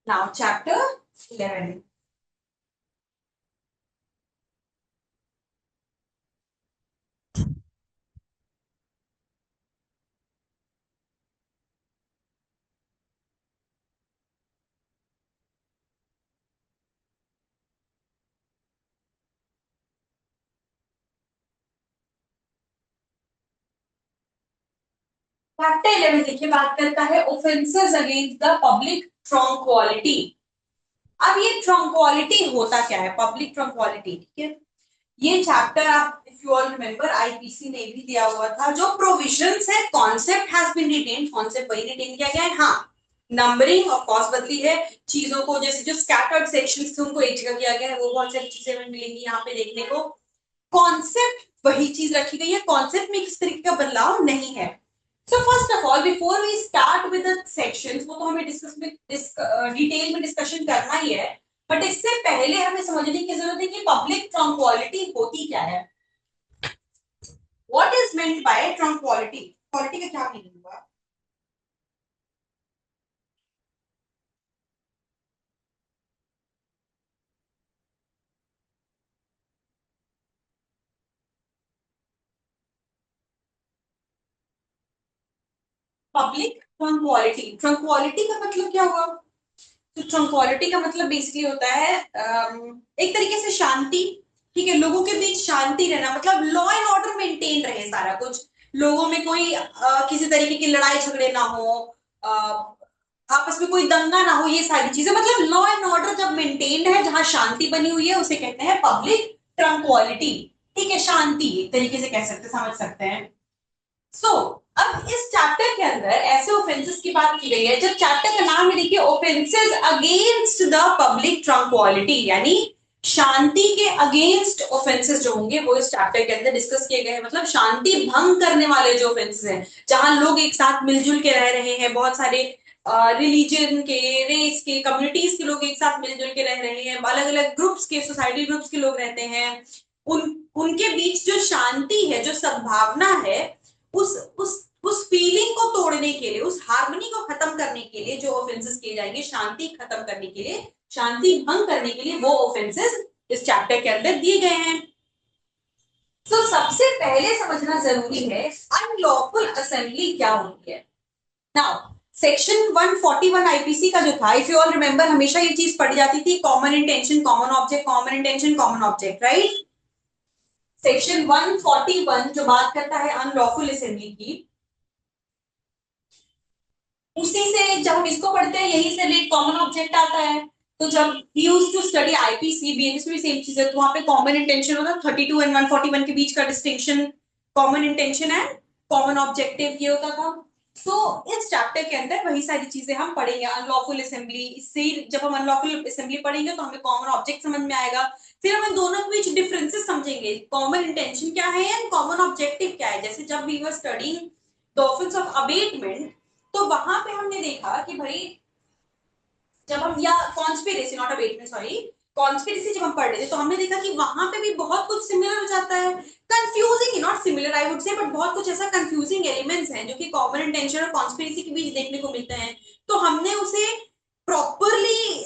Speaker 1: Now chapter 11. Chapter 11 देखिए बात करता है ऑफेंसेस अगेंस्ट द पब्लिक ट्रंक्वालिटी। अब ये ट्रंक्वालिटी होता क्या है, पब्लिक ट्रंक्वालिटी, ठीक है। ये चैप्टर आप if you all remember IPC ने भी दिया हुआ था, जो प्रोविजंस है, concept has been retain, concept वही रिटेन किया गया है, हाँ नंबरिंग ऑफ कोर्स बदली है, चीजों को जैसे जो स्कैटर्ड सेक्शंस थे उनको एक जगह किया गया है, वो बहुत सारी चीजें हमें मिलेंगी यहाँ पे देखने को। कॉन्सेप्ट वही चीज रखी गई है, कॉन्सेप्ट में किस तरीके का बदलाव नहीं है। So first of all before we start with the sections, वो तो हमें डिटेल में डिस्कशन करना ही है, बट इससे पहले हमें समझने की जरूरत है कि पब्लिक ट्रंक्वालिटी होती क्या है। What is meant by tranquility, quality का क्या मीनिंग हुआ? पब्लिक ट्रंक्वालिटी, ट्रंक्वालिटी का मतलब क्या हुआ? तो ट्रंक्वालिटी का मतलब बेसिकली होता है एक तरीके से शांति, ठीक है, लोगों के बीच शांति रहना, मतलब लॉ एंड ऑर्डर मेंटेन रहे सारा कुछ, लोगों में कोई किसी तरीके की लड़ाई झगड़े ना हो, आपस में कोई दंगा ना हो, ये सारी चीजें, मतलब लॉ एंड ऑर्डर जब मेंटेन है, जहां शांति बनी हुई है, उसे कहते हैं पब्लिक ट्रंक्वालिटी, ठीक है, शांति एक तरीके से कह सकते, समझ सकते हैं। सो अब इस चैप्टर के अंदर ऐसे ऑफेंसेस की बात की गई है, जब चैप्टर का नाम है देखिए ऑफेंसेस अगेंस्ट द पब्लिक ट्रंक्वालिटी, यानी शांति के अगेंस्ट ऑफेंसेस जो होंगे वो इस चैप्टर के अंदर डिस्कस किए गए हैं। मतलब शांति भंग करने वाले जो ऑफेंसेस हैं, जहां लोग एक साथ मिलजुल के रह रहे हैं, बहुत सारे रिलीजन के, रेस के, कम्युनिटीज के लोग एक साथ मिलजुल के रह रहे हैं, अलग अलग ग्रुप्स के, सोसाइटी ग्रुप्स के लोग रहते हैं, उन उनके बीच जो शांति है, जो सद्भावना है, उस फीलिंग को तोड़ने के लिए, उस हार्मनी को खत्म करने के लिए जो ऑफेंसेस किए जाएंगे, शांति खत्म करने के लिए, शांति भंग करने के लिए, वो ऑफेंसेस इस चैप्टर के अंदर दिए गए हैं। तो सबसे पहले समझना जरूरी है अनलॉफुल असेंबली क्या होती है। नाउ सेक्शन 141 आईपीसी का जो था, इफ यू ऑल रिमेंबर, हमेशा ये चीज पढ़ी जाती थी, common intention common object, common intention common object, right. Section 141 जो बात करता है अनलॉफुल असेंबली की, उसी से जब हम इसको पढ़ते हैं यही से रिलेट कॉमन ऑब्जेक्ट आता है। तो जब we used to study IPC, BNS में भी सेम चीज है, तो वहां पे कॉमन इंटेंशन होता है, 32 एंड 141 के बीच का distinction common intention and common objective ये होता था। सो इस चैप्टर के अंदर वही सारी चीजें हम पढ़ेंगे, अनलॉफुल असेंबली। इससे जब हम अनलॉफुल असेंबली पढ़ेंगे तो हमें कॉमन ऑब्जेक्ट समझ में आएगा, फिर हम दोनों के बीच डिफरेंसेस समझेंगे, कॉमन इंटेंशन क्या है एंड कॉमन ऑब्जेक्टिव क्या है। जैसे जब we were studying the offence of abetment, तो वहां पे हमने देखा कि भाई जब हम, या conspiracy, not abetment, sorry, conspiracy जब हम पढ़ रहे थे तो हमने देखा कि वहां पे भी बहुत कुछ सिमिलर हो जाता है, confusing, not similar I would say, but बहुत कुछ ऐसा कंफ्यूजिंग एलिमेंट्स हैं जो कि कॉमन इंटेंशन और कॉन्स्पिरेसी के बीच देखने को मिलते हैं। तो हमने उसे प्रॉपरली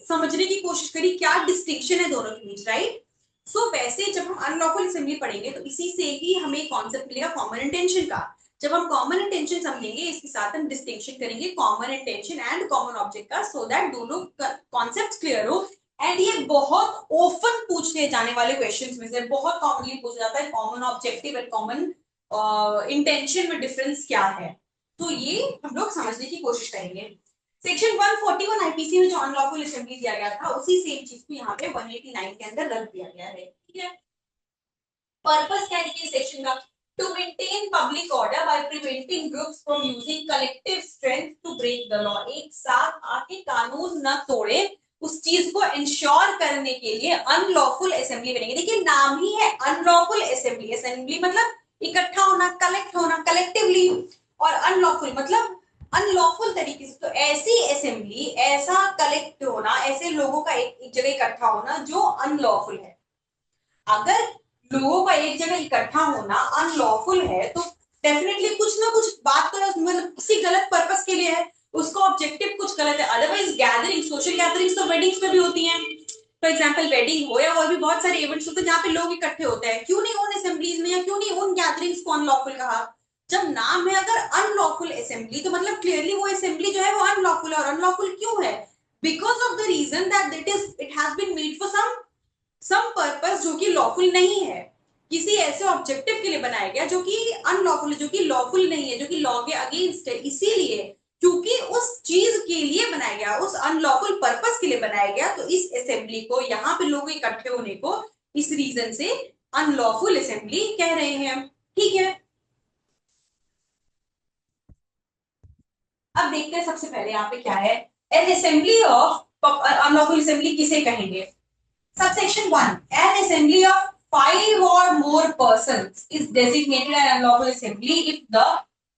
Speaker 1: समझने की कोशिश करी, क्या डिस्टिंक्शन है दोनों के बीच, राइट। सो वैसे जब हम अनलॉफुल असेंबली पढ़ेंगे तो इसी से ही हमें कॉन्सेप्ट मिलेगा कॉमन इंटेंशन का। जब हम कॉमन इंटेंशन समझेंगे, इसके साथ हम डिस्टिंक्शन करेंगे common intention and common object का, सो दैट दोनों कॉन्सेप्ट क्लियर हो। एंड ये बहुत ओपन पूछे जाने वाले क्वेश्चंस में से बहुत कॉमनली पूछा जाता है, common objective and common intention में डिफरेंस क्या है। तो ये हम लोग समझने की कोशिश करेंगे। सेक्शन 141 आईपीसी में जो अनलॉफुल असेंबली दिया गया था, उसी सेम चीज को यहाँ पे 189 के अंदर रख दिया गया है, ठीक है। पर्पस क्या है इस सेक्शन का? To maintain public order by preventing groups from using collective strength to break the law. एक साथ आके कानून न तोड़े, उस चीज को इंश्योर करने के लिए अनलॉफुल असेंबली बनेगी। देखिए नाम ही है अनलॉफुल असेंबली, असेंबली मतलब इकट्ठा होना, कलेक्ट होना कलेक्टिवली, और अनलॉफुल मतलब अनलॉफुल तरीके से। तो ऐसी असेंबली, ऐसा कलेक्ट होना, ऐसे लोगों का एक जगह इकट्ठा होना जो अनलॉफुल है। अगर लोगों का एक जगह इकट्ठा होना अनलॉफुल है तो डेफिनेटली कुछ ना कुछ बात तो मतलब किसी गलत पर्पस के लिए है, उसका ऑब्जेक्टिव कुछ गलत है। अदरवाइज गैदरिंग, सोशल गैदरिंग्स तो वेडिंग्स में भी होती हैं, फॉर एग्जाम्पल वेडिंग हो या और भी बहुत सारे इवेंट्स होते हैं जहाँ पे लोग इकट्ठे होते हैं, क्यों नहीं उन असेंबलीज में या क्यों नहीं उन गैदरिंग्स को अनलॉफुल कहा? जब नाम है अगर अनलॉफुल असेंबली, तो मतलब क्लियरली वो असेंबली जो है वो अनलॉफुल है। और अनलॉफुल क्यों है? Because of the reason that it has been made for some purpose जो कि लॉफुल नहीं है, किसी ऐसे ऑब्जेक्टिव के लिए बनाया गया जो कि अनलॉफुल है, जो कि लॉफुल नहीं है, जो कि लॉ के अगेंस्ट है। इसीलिए क्योंकि उस चीज के लिए बनाया गया, उस अनलॉफुल पर्पस के लिए बनाया गया, तो इस असेंबली को, यहाँ पे लोग इकट्ठे होने को, इस रीजन से अनलॉफुल असेंबली कह रहे हैं, ठीक है। अब देखते हैं सबसे पहले यहाँ पे क्या है, N assembly of unlawful assembly किसे कहेंगे। Subsection 1. An assembly of 5 or more persons is designated an unlawful assembly if the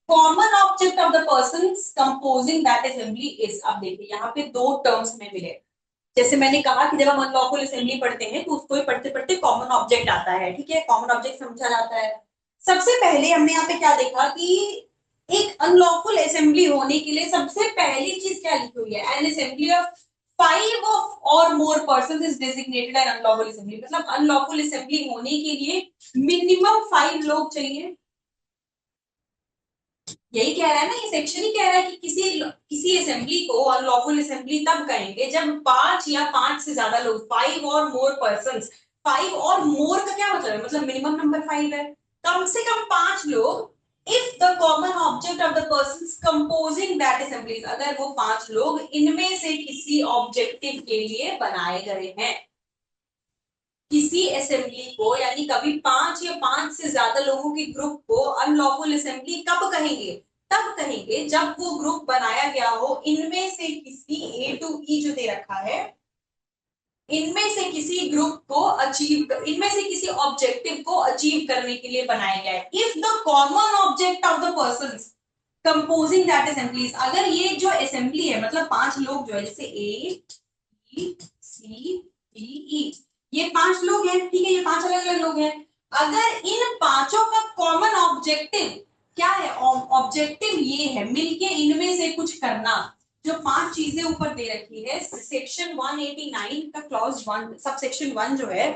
Speaker 1: common object of the persons composing that assembly is। अब देखिए यहाँ पे दो टर्म्स में मिले। जैसे मैंने कहा कि जब हम अनलॉफुल असेंबली पढ़ते हैं तो उसको ही पढ़ते पढ़ते कॉमन ऑब्जेक्ट आता है, ठीक है, कॉमन ऑब्जेक्ट समझा जाता है। सबसे पहले हमने यहाँ पे क्या देखा कि एक अनलॉफुल असेंबली होने के लिए सबसे पहली चीज क्या लिखी हुई है, N assembly of 5 or more person is designated an unlawful assembly. मतलब अनलॉफुल असेंबली होने के लिए मिनिमम 5 लोग चाहिए। यही कह रहा है ना, ये सेक्शन ही कह रहा है कि किसी असेंबली को अनलॉफुल असेंबली तब कहेंगे जब 5 या 5 से ज्यादा लोग, 5 और मोर पर्सन। 5 और मोर का क्या मतलब है? मतलब मिनिमम नंबर 5 है, कम से कम 5 लोग। If the common object of the person composing that assembly, अगर वो 5 लोग इनमें से किसी ऑब्जेक्टिव के लिए बनाए गए हैं। किसी असेंबली को, यानी कभी 5 या 5 से ज्यादा लोगों के ग्रुप को अनलॉफुल असेंबली कब कहेंगे? तब कहेंगे जब वो ग्रुप बनाया गया हो इनमें से किसी ए टू ई जो दे रखा है, इनमें से किसी ग्रुप को अचीव, इनमें से किसी ऑब्जेक्टिव को अचीव करने के लिए बनाया गया है। If the common object of the person composing that assemblies, अगर ये जो असेंबली है मतलब 5 लोग जो है, जैसे ए बी सी डी ई, ये 5 लोग हैं, ठीक है, ये 5 अलग अलग लोग हैं। अगर इन पांचों का कॉमन ऑब्जेक्टिव क्या है? ऑब्जेक्टिव ये है मिलके इनमें से कुछ करना। जो 5 चीजें ऊपर दे रखी है, सेक्शन 189 का क्लॉज 1 सब सेक्शन 1 जो है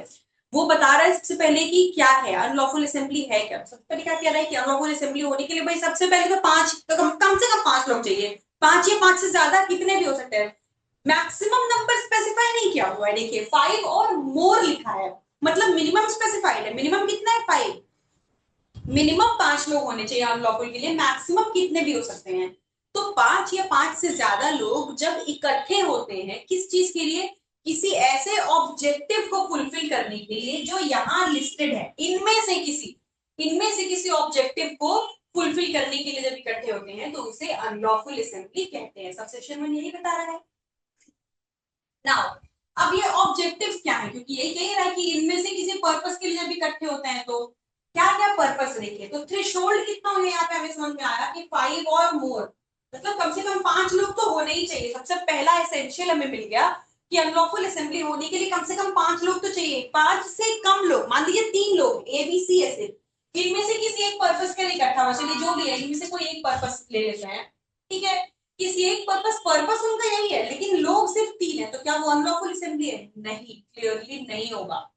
Speaker 1: वो बता रहा है सबसे पहले कि क्या है अनलॉफुल असेंबली है क्या। सबसे पहले क्या कह रहा है कि अनलॉफुल असेंबली होने के लिए भाई सबसे पहले तो 5, तो कम से कम 5 लोग चाहिए। 5 या 5 से ज्यादा कितने भी हो सकते हैं, मैक्सिमम नंबर स्पेसिफाई नहीं किया हुआ है। देखिए 5 और मोर लिखा है, मतलब मिनिमम स्पेसिफाइड है। मिनिमम कितना है? 5। मिनिमम 5 लोग होने चाहिए अनलॉफुल के लिए, मैक्सिमम कितने भी हो सकते हैं। तो 5 या 5 से ज्यादा लोग जब इकट्ठे होते हैं किस चीज के लिए? किसी ऐसे ऑब्जेक्टिव को फुलफिल करने के लिए जो यहाँ लिस्टेड है, इनमें से किसी ऑब्जेक्टिव को फुलफिल करने के लिए जब इकट्ठे होते हैं तो उसे अनलॉफुल असेंबली कहते हैं। सबसेक्शन में यही बता रहा है। नाउ अब ये ऑब्जेक्टिव्स क्या है, क्योंकि यही कह रहा है कि इनमें से किसी पर्पस के लिए जब इकट्ठे होते हैं तो क्या क्या पर्पस देखिए। तो थ्रेशोल्ड कितना होने यहाँ पे हमें समझ में आया कि 5 और मोर, मतलब कम से कम 5 लोग तो होने ही चाहिए। सबसे पहला एसेंशियल हमें मिल गया कि अनलॉफुल असेंबली होने के लिए कम से कम 5 लोग तो चाहिए। 5 से कम लोग, मान लीजिए 3 लोग ए बी सी ऐसे, इनमें से किसी एक पर्पस के लिए इकट्ठा हुआ, चलिए जो भी है इनमें से कोई एक पर्पस ले लेते हैं, ठीक है। किसी एक पर्पस उनका यही है, लेकिन लोग सिर्फ 3 है, तो क्या वो अनलॉफुल असेंबली है? नहीं, क्लियरली नहीं होगा।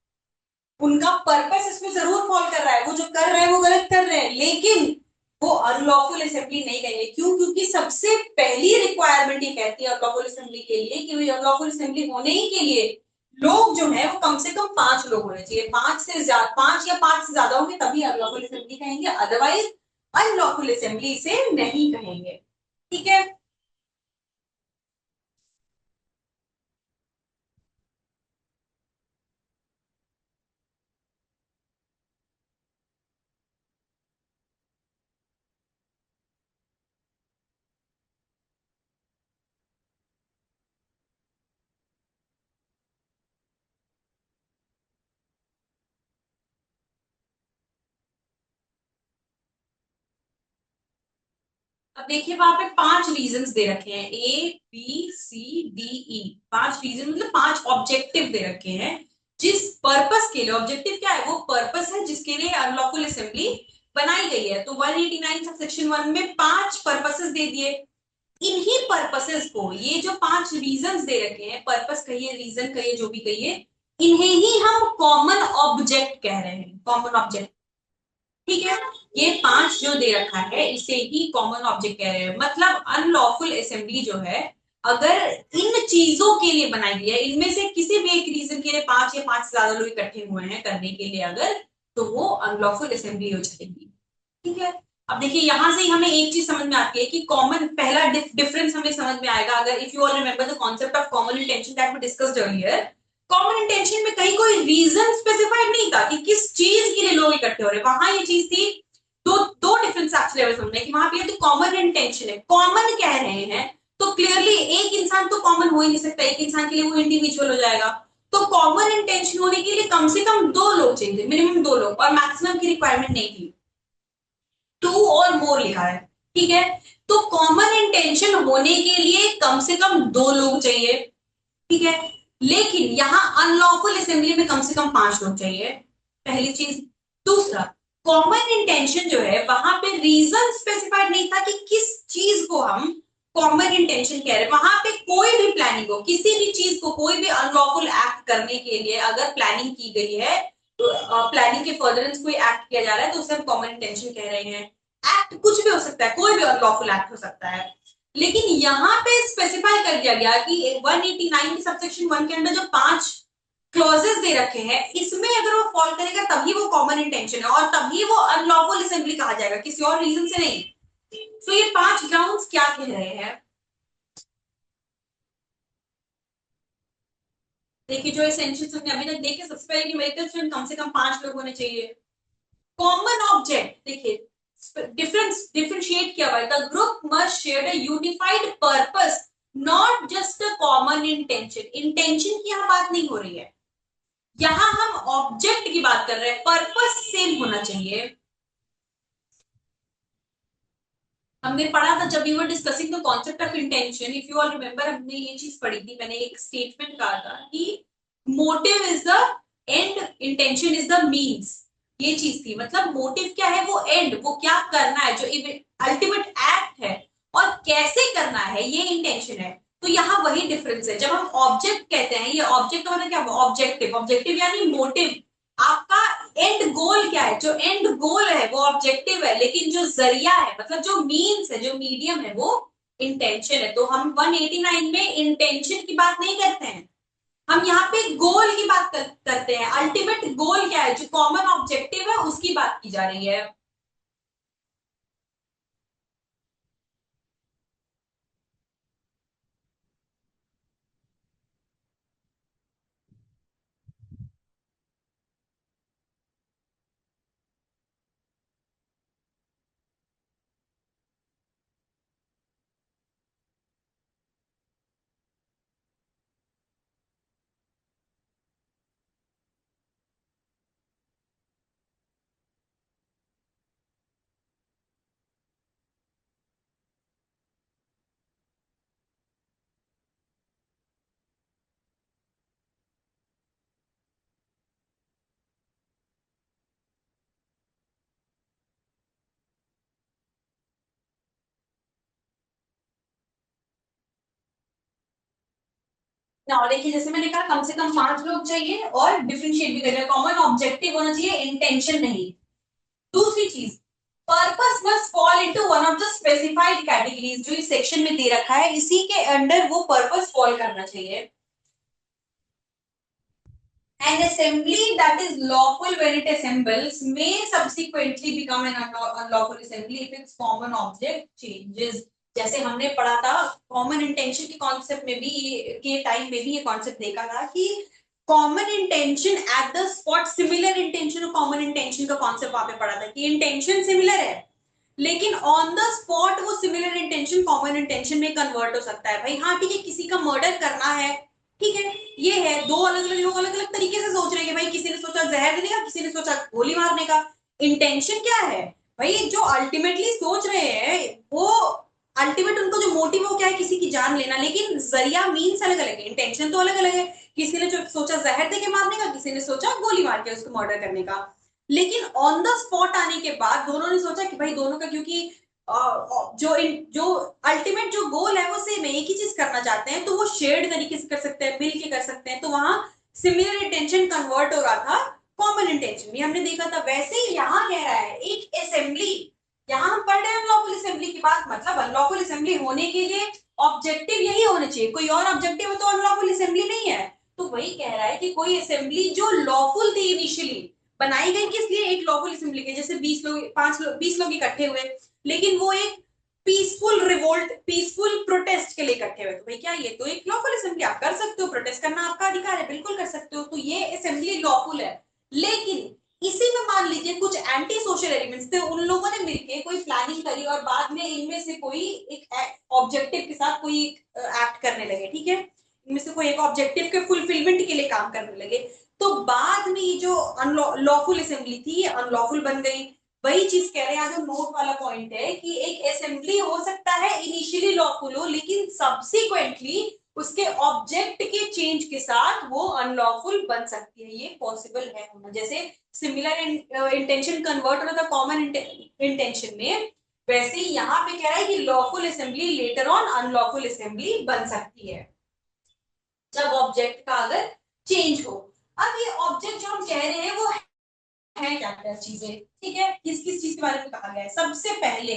Speaker 1: उनका पर्पस इसमें जरूर फॉल कर रहा है, वो जो कर रहे हैं वो गलत कर रहे हैं, लेकिन वो अनलॉफुल असेंबली नहीं कहेंगे। क्यों? क्योंकि सबसे पहली रिक्वायरमेंट ये कहती है अनलॉफुल असेंबली के लिए कि अनलॉफुल असेंबली होने ही के लिए लोग जो है वो कम से कम 5 लोग होने चाहिए। 5 से ज्यादा, 5 या 5 से ज्यादा होंगे तभी अनलॉफुल असेंबली कहेंगे, अदरवाइज अनलॉफुल असेंबली से नहीं कहेंगे। ठीक है। अब देखिए वहां पे 5 रीजंस दे रखे हैं, A B C D E. 5 reason मतलब 5 ऑब्जेक्टिव दे रखे हैं जिस पर्पस के लिए। ऑब्जेक्टिव क्या है? वो पर्पस है जिसके लिए अनलॉफुल असेंबली बनाई गई है। तो 189 सब सेक्शन 1 में 5 पर्पसेस दे दिए। इन्हीं पर्पसेस को, ये जो 5 रीजंस दे रखे हैं, पर्पस कहिए रीजन कहिए जो भी कहिए, इन्हें ही हम कॉमन ऑब्जेक्ट कह रहे हैं। कॉमन ऑब्जेक्ट, ठीक है। ये 5 जो दे रखा है इसे ही कॉमन ऑब्जेक्ट कह रहे हैं। मतलब अनलॉफुल असेंबली जो है अगर इन चीजों के लिए बनाई गई है, इनमें से किसी भी एक रीजन के लिए 5 या 5 से ज्यादा लोग इकट्ठे हुए हैं करने के लिए अगर, तो वो अनलॉफुल असेंबली हो जाएगी। ठीक है। अब देखिए यहां से ही हमें एक चीज समझ में आती है कि कॉमन, पहला डिफरेंस हमें समझ में आएगा अगर if you all remember the concept of common intention that we discussed earlier. Common intention में कहीं कोई रीजन स्पेसिफाइड नहीं था कि किस चीज के लिए लोग इकट्ठे हो रहे हैं। वहां ये चीज थी, दो दो डिफरेंट लेवल समझने कि वहां पे तो कॉमन इंटेंशन है, कॉमन कह रहे हैं, तो क्लियरली एक इंसान तो कॉमन हो ही नहीं सकता, एक इंसान के लिए वो इंडिविजुअल हो जाएगा। तो कॉमन इंटेंशन होने के लिए कम से कम 2 लोग चाहिए, मिनिमम 2 लोग, और मैक्सिमम की रिक्वायरमेंट नहीं थी। 2 और मोर लिखा है, ठीक है। तो कॉमन इंटेंशन होने के लिए कम से कम 2 लोग चाहिए, ठीक है। लेकिन यहां अनलॉफुल असेंबली में कम से कम 5 लोग चाहिए, पहली चीज। दूसरा, कॉमन इंटेंशन जो है वहां पे रीजन स्पेसिफाइड नहीं था कि किस चीज को हम कॉमन इंटेंशन कह रहे हैं। वहां पे कोई भी प्लानिंग हो, किसी भी चीज को, कोई भी अनलॉफुल एक्ट करने के लिए अगर प्लानिंग की गई है, तो प्लानिंग के फर्दरेंस कोई एक्ट किया जा रहा है तो उसे हम कॉमन इंटेंशन कह रहे हैं। एक्ट कुछ भी हो सकता है, कोई भी अनलॉफुल एक्ट हो सकता है, लेकिन यहां पे स्पेसिफाई कर दिया गया कि 189 के सबसेक्शन 1 के अंदर जो 5 क्लॉजेस दे रखे हैं इसमें अगर वो फॉल करेगा तभी वो कॉमन इंटेंशन है और तभी वो अनलॉफुल असेंबली कहा जाएगा, किसी और रीजन से नहीं। तो ये 5 ग्राउंड्स क्या कह रहे हैं? देखिए जो एसेंशियल हमने अभी तक देखे, सबसे पहले कि मेडिकल स्टूडेंट कम से कम 5 लोग होने चाहिए। कॉमन ऑब्जेक्ट, देखिए डिफरेंशिएट किया हुआ है, the group must share a unified purpose, not just a common intention. Intention की यहाँ बात नहीं हो रही है, यहाँ हम ऑब्जेक्ट की बात कर रहे हैं, पर्पस सेम होना चाहिए। हमने पढ़ा था जब we were discussing the concept of intention, if you all remember, हमने ये चीज पढ़ी थी, मैंने एक स्टेटमेंट कहा था कि motive is the end, intention is the means. ये चीज थी, मतलब मोटिव क्या है, वो एंड, वो क्या करना है, जो अल्टीमेट एक्ट है, और कैसे करना है, ये इंटेंशन है। तो यहाँ वही डिफरेंस है। जब हम ऑब्जेक्ट कहते हैं, ये ऑब्जेक्ट मतलब क्या, ऑब्जेक्टिव, ऑब्जेक्टिव यानी मोटिव, आपका एंड गोल क्या है, जो एंड गोल है वो ऑब्जेक्टिव है, लेकिन जो जरिया है, मतलब जो मीन्स है, जो मीडियम है, वो इंटेंशन है। तो हम 189 में इंटेंशन की बात नहीं करते हैं, हम यहाँ पे गोल की बात करते हैं। अल्टीमेट गोल क्या है, जो कॉमन ऑब्जेक्टिव है, उसकी बात की जा रही है। ना देखिए, जैसे मैंने कहा कम से कम 5 लोग चाहिए, और डिफरेंशिएट भी करें, कॉमन ऑब्जेक्टिव होना चाहिए, इंटेंशन नहीं। दूसरी चीज, purpose must fall into one of the specified categories, जो इस सेक्शन में दे रखा है, इसी के अंडर वो पर्पस फॉल करना चाहिए। An assembly that is lawful when it assembles may subsequently become an unlawful assembly if its common object changes. जैसे हमने पढ़ा था कॉमन इंटेंशन के कॉन्सेप्ट में भी, के टाइम में भी ये कॉन्सेप्ट देखा था कि common intention at the spot, similar intention और कॉमन इंटेंशन का कॉन्सेप्ट वहां पे पढ़ा था कि इंटेंशन सिमिलर है, लेकिन ऑन द स्पॉट वो सिमिलर इंटेंशन कॉमन इंटेंशन में कन्वर्ट हो सकता है। भाई हाँ ठीक है, किसी का मर्डर करना है, ठीक है, ये है, दो अलग अलग लोग अलग अलग तरीके से सोच रहे हैं। भाई किसी ने सोचा जहर देने का, किसी ने सोचा गोली मारने का, इंटेंशन क्या है, भाई जो अल्टीमेटली सोच रहे हैं वो, अल्टीमेट उनको जो मोटिव है वो क्या है, किसी की जान लेना, लेकिन जरिया मीन्स अलग अलग है, इंटेंशन तो अलग अलग है। किसी ने जो सोचा जहर देके मारने का, किसी ने सोचा गोली मार के उसको मर्डर करने का, लेकिन ऑन द स्पॉट आने के बाद दोनों ने सोचा कि भाई दोनों का, क्योंकि जो अल्टीमेट जो गोल है वो सेम है, एक ही चीज करना चाहते हैं, तो वो शेयर्ड तरीके से कर सकते हैं, मिल के कर सकते हैं, तो वहां सिमिलर इंटेंशन कन्वर्ट हो रहा था कॉमन इंटेंशन भी, हमने देखा था। वैसे ही यहाँ कह रहा है एक असेंबली, यहाँ हम पढ़ रहे हैं अनलॉफुल असेंबली की बात, मतलब अनलॉफुल असेंबली होने के लिए ऑब्जेक्टिव यही होने चाहिए, कोई और ऑब्जेक्टिव है तो अनलॉफुल असेंबली नहीं है। तो वही कह रहा है कि कोई असेंबली जो लॉफुल थी इनिशियली, बनाई गई किस लिए, एक लॉफुल असेंबली के, जैसे 20 लोग, 5 लोग, 20 लोग इकट्ठे हुए, लेकिन वो एक पीसफुल रिवोल्ट, पीसफुल प्रोटेस्ट के लिए इकट्ठे हुए, तो भाई क्या ये तो एक लॉफुल असेंबली, आप कर सकते हो, प्रोटेस्ट करना आपका अधिकार है, बिल्कुल कर सकते हो, तो ये असेंबली लॉफुल है। लेकिन इसी में मान लीजिए कुछ एंटी सोशल एलिमेंट्स थे, उन लोगों ने मिलकर कोई प्लानिंग करी, और बाद में इनमें से कोई एक ऑब्जेक्टिव के साथ कोई एक्ट करने लगे, ठीक है, इनमें से कोई एक ऑब्जेक्टिव के फुलफिलमेंट के लिए काम करने लगे, तो बाद में ये जो लॉफुल असेंबली थी ये अनलॉफुल बन गई। वही चीज कह रहे हैं, जो नोट वाला पॉइंट है कि एक असेंबली हो सकता है इनिशियली लॉफुल हो, लेकिन सब्सिक्वेंटली उसके ऑब्जेक्ट के चेंज के साथ वो अनलॉफुल बन सकती है, ये पॉसिबल है होना। जैसे सिमिलर इंटेंशन कन्वर्ट हो रहा था कॉमन इंटेंशन में, वैसे ही यहाँ पे कह रहा है कि lawful assembly later on unlawful assembly बन सकती है, जब ऑब्जेक्ट का अगर चेंज हो। अब ये ऑब्जेक्ट जो हम कह रहे हैं वो है क्या क्या चीजें, ठीक है, किस किस चीज के बारे में कहा गया है। सबसे पहले,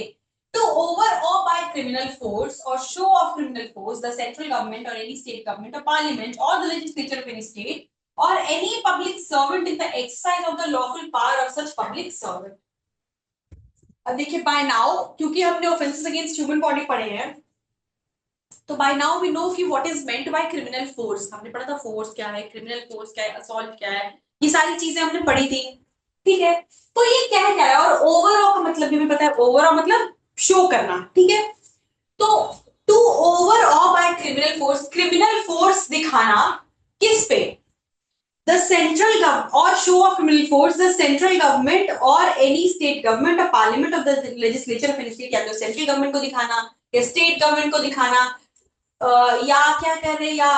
Speaker 1: to overawe by criminal force और show of criminal force the central government और एनी स्टेट गवर्नमेंट और पार्लियामेंट और the legislature of any state और any public servant in the exercise of the lawful power of such public servant. अब देखिए bye now, क्योंकि हमने offences against human body पढ़े हैं, तो बाय नाउ वी नो कि what is meant bye criminal force. हमने पढ़ा था फोर्स क्या है, क्रिमिनल फोर्स क्या है, असॉल्ट क्या है, ये सारी चीजें हमने पढ़ी थी। ठीक है, तो ये क्या क्या है, और ओवरऑल का मतलब भी हमें पता है, ओवरऑल मतलब शो करना। ठीक है, तो to overawe by criminal force दिखाना किस पे, the central government or show of criminal force the central government or any state government or parliament of the legislature of any state, या तो सेंट्रल गवर्नमेंट को दिखाना या स्टेट गवर्नमेंट को दिखाना, या क्या कह रहे हैं, या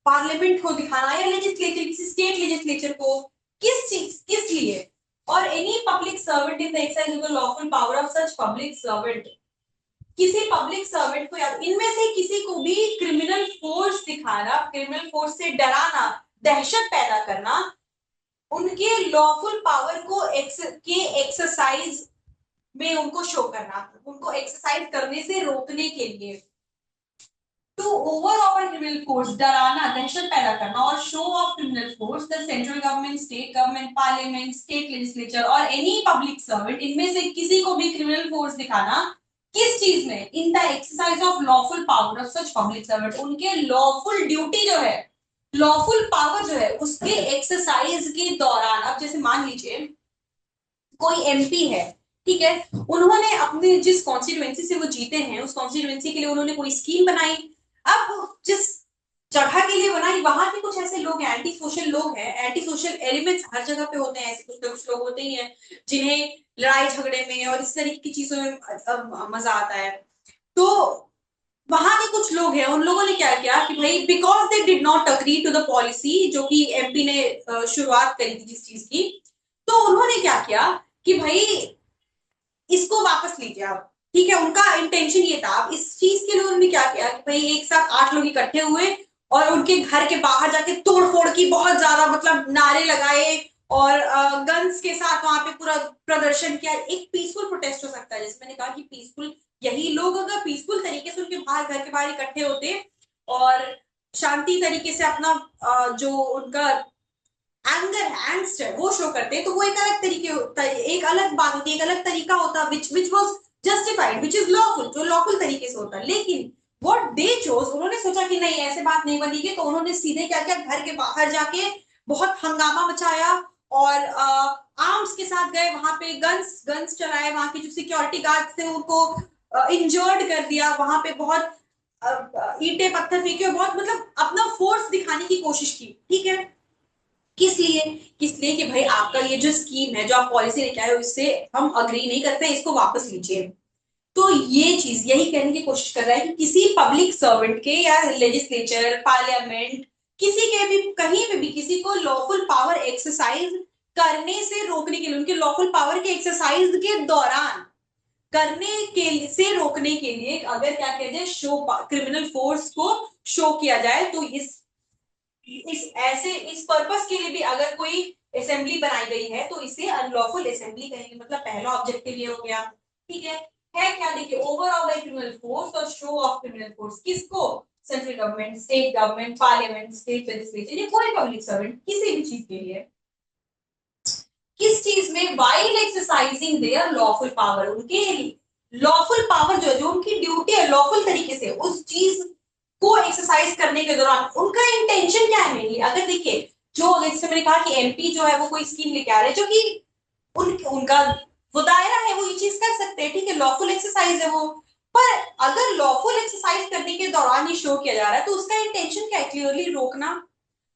Speaker 1: पार्लियामेंट को दिखाना या लेजिस्लेचर, किसी स्टेट लेजिस्लेचर को, किस चीज किस लिए, और any public servant in the exercise of the lawful power of such public servant, किसी पब्लिक सर्वेंट को या इनमें से किसी को भी क्रिमिनल फोर्स दिखाना, क्रिमिनल फोर्स से डराना, दहशत पैदा करना, उनके लॉफुल पावर को के एक्सरसाइज में उनको शो करना, उनको एक्सरसाइज करने से रोकने के लिए। टू ओवरऑल क्रिमिनल फोर्स, डराना, दहशत पैदा करना, और show of criminal force the central government, state government, parliament, state legislature और एनी पब्लिक सर्वेंट, इनमें से किसी को भी क्रिमिनल फोर्स दिखाना, किस चीज में, इन the exercise of lawful power of such public servant, उनके लॉफुल ड्यूटी जो है, लॉफुल पावर जो है उसके एक्सरसाइज के दौरान। अब जैसे मान लीजिए कोई एमपी है, ठीक है, उन्होंने अपने जिस कॉन्स्टिट्यूएंसी से वो जीते हैं उस कॉन्स्टिट्यूएंसी के लिए उन्होंने कोई स्कीम बनाई। अब जिस जगह के लिए बनाई वहां के कुछ ऐसे लोग हैं, एंटी सोशल लोग हैं, एंटी सोशल एलिमेंट्स हर जगह पे होते हैं, ऐसे कुछ लोग होते ही हैं जिन्हें लड़ाई झगड़े में और इस तरीके की चीजों में मजा आता है। तो वहां के कुछ लोग हैं, उन लोगों ने क्या किया कि भाई because they did not agree to the policy जो कि एमपी ने शुरुआत करी थी जिस चीज की, तो उन्होंने क्या किया कि भाई इसको वापस लीजिए आप। ठीक है, उनका इंटेंशन ये था। अब इस चीज के लिए उन्होंने क्या किया कि भाई एक साथ 8 लोग इकट्ठे हुए और उनके घर के बाहर जाके तोड़ फोड़ की बहुत ज्यादा मतलब नारे लगाए और गन्स के साथ वहां पे पूरा प्रदर्शन किया। एक पीसफुल प्रोटेस्ट हो सकता है, जैसे मैंने कहा कि पीसफुल, यही लोग अगर पीसफुल तरीके से उनके बाहर घर के बाहर इकट्ठे होते और शांति तरीके से अपना जो उनका एंगर है, एंग्स्ट है, वो शो करते हैं, तो वो एक अलग तरीके होता है, एक अलग बात होती है, एक अलग तरीका होता है, which was justified, which is lawful, जो लॉफुल तरीके से होता है। लेकिन व्हाट दे चोज, उन्होंने सोचा कि नहीं ऐसे बात नहीं बनेगी, तो उन्होंने सीधे क्या किया, घर के बाहर जाके बहुत हंगामा मचाया और आर्म्स के साथ गए वहां पे, गन्स गन्स चलाए, वहां के जो सिक्योरिटी गार्ड थे उनको इंजर्ड कर दिया, वहां पे बहुत ईंटे पत्थर फेंके, बहुत मतलब अपना फोर्स दिखाने की कोशिश की। ठीक है, किस लिए, किस लिए कि भाई आपका ये जो स्कीम है, जो आप पॉलिसी लेके आए हो, इससे हम अग्री नहीं करते, इसको वापस लीजिए। तो ये चीज यही कहने की कोशिश कर रहा है कि किसी पब्लिक सर्वेंट के या लेजिस्लेचर, पार्लियामेंट, किसी के भी कहीं पे भी किसी को लॉफुल पावर एक्सरसाइज करने से रोकने के लिए, उनके लॉफुल पावर के एक्सरसाइज के दौरान करने के लिए से रोकने के लिए अगर क्या किया जाए, शो क्रिमिनल फोर्स को शो किया जाए, तो इस ऐसे इस पर्पस के लिए भी अगर कोई असेंबली बनाई गई है तो इसे अनलॉफुल असेंबली कहेंगे। मतलब पहला ऑब्जेक्टिव ये हो गया। ठीक है क्या, देखिए, ओवरऑल बाय क्रिमिनल फोर्स और शो ऑफ क्रिमिनल फोर्स किसको, central government, state government, parliament, state legislature, ये कोई पब्लिक सर्वेंट किसी भी चीज के लिए, किस चीज में, while exercising their lawful power, उनके लॉफुल पावर जो उनकी ड्यूटी है लॉफुल तरीके से उस चीज को एक्सरसाइज करने के दौरान उनका इंटेंशन क्या है मेनली। अगर देखिए, जो जैसे मैंने कहा कि एमपी जो है वो कोई स्कीम लेके आ रहे हैं जो कि उनका वो दायरा है, वो ये चीज कर सकते हैं, ठीक है, लॉफुल एक्सरसाइज है वो। पर अगर लॉफुल एक्सरसाइज करने के दौरान ये शो किया जा रहा है तो उसका इंटेंशन क्या है, क्लियरली रोकना,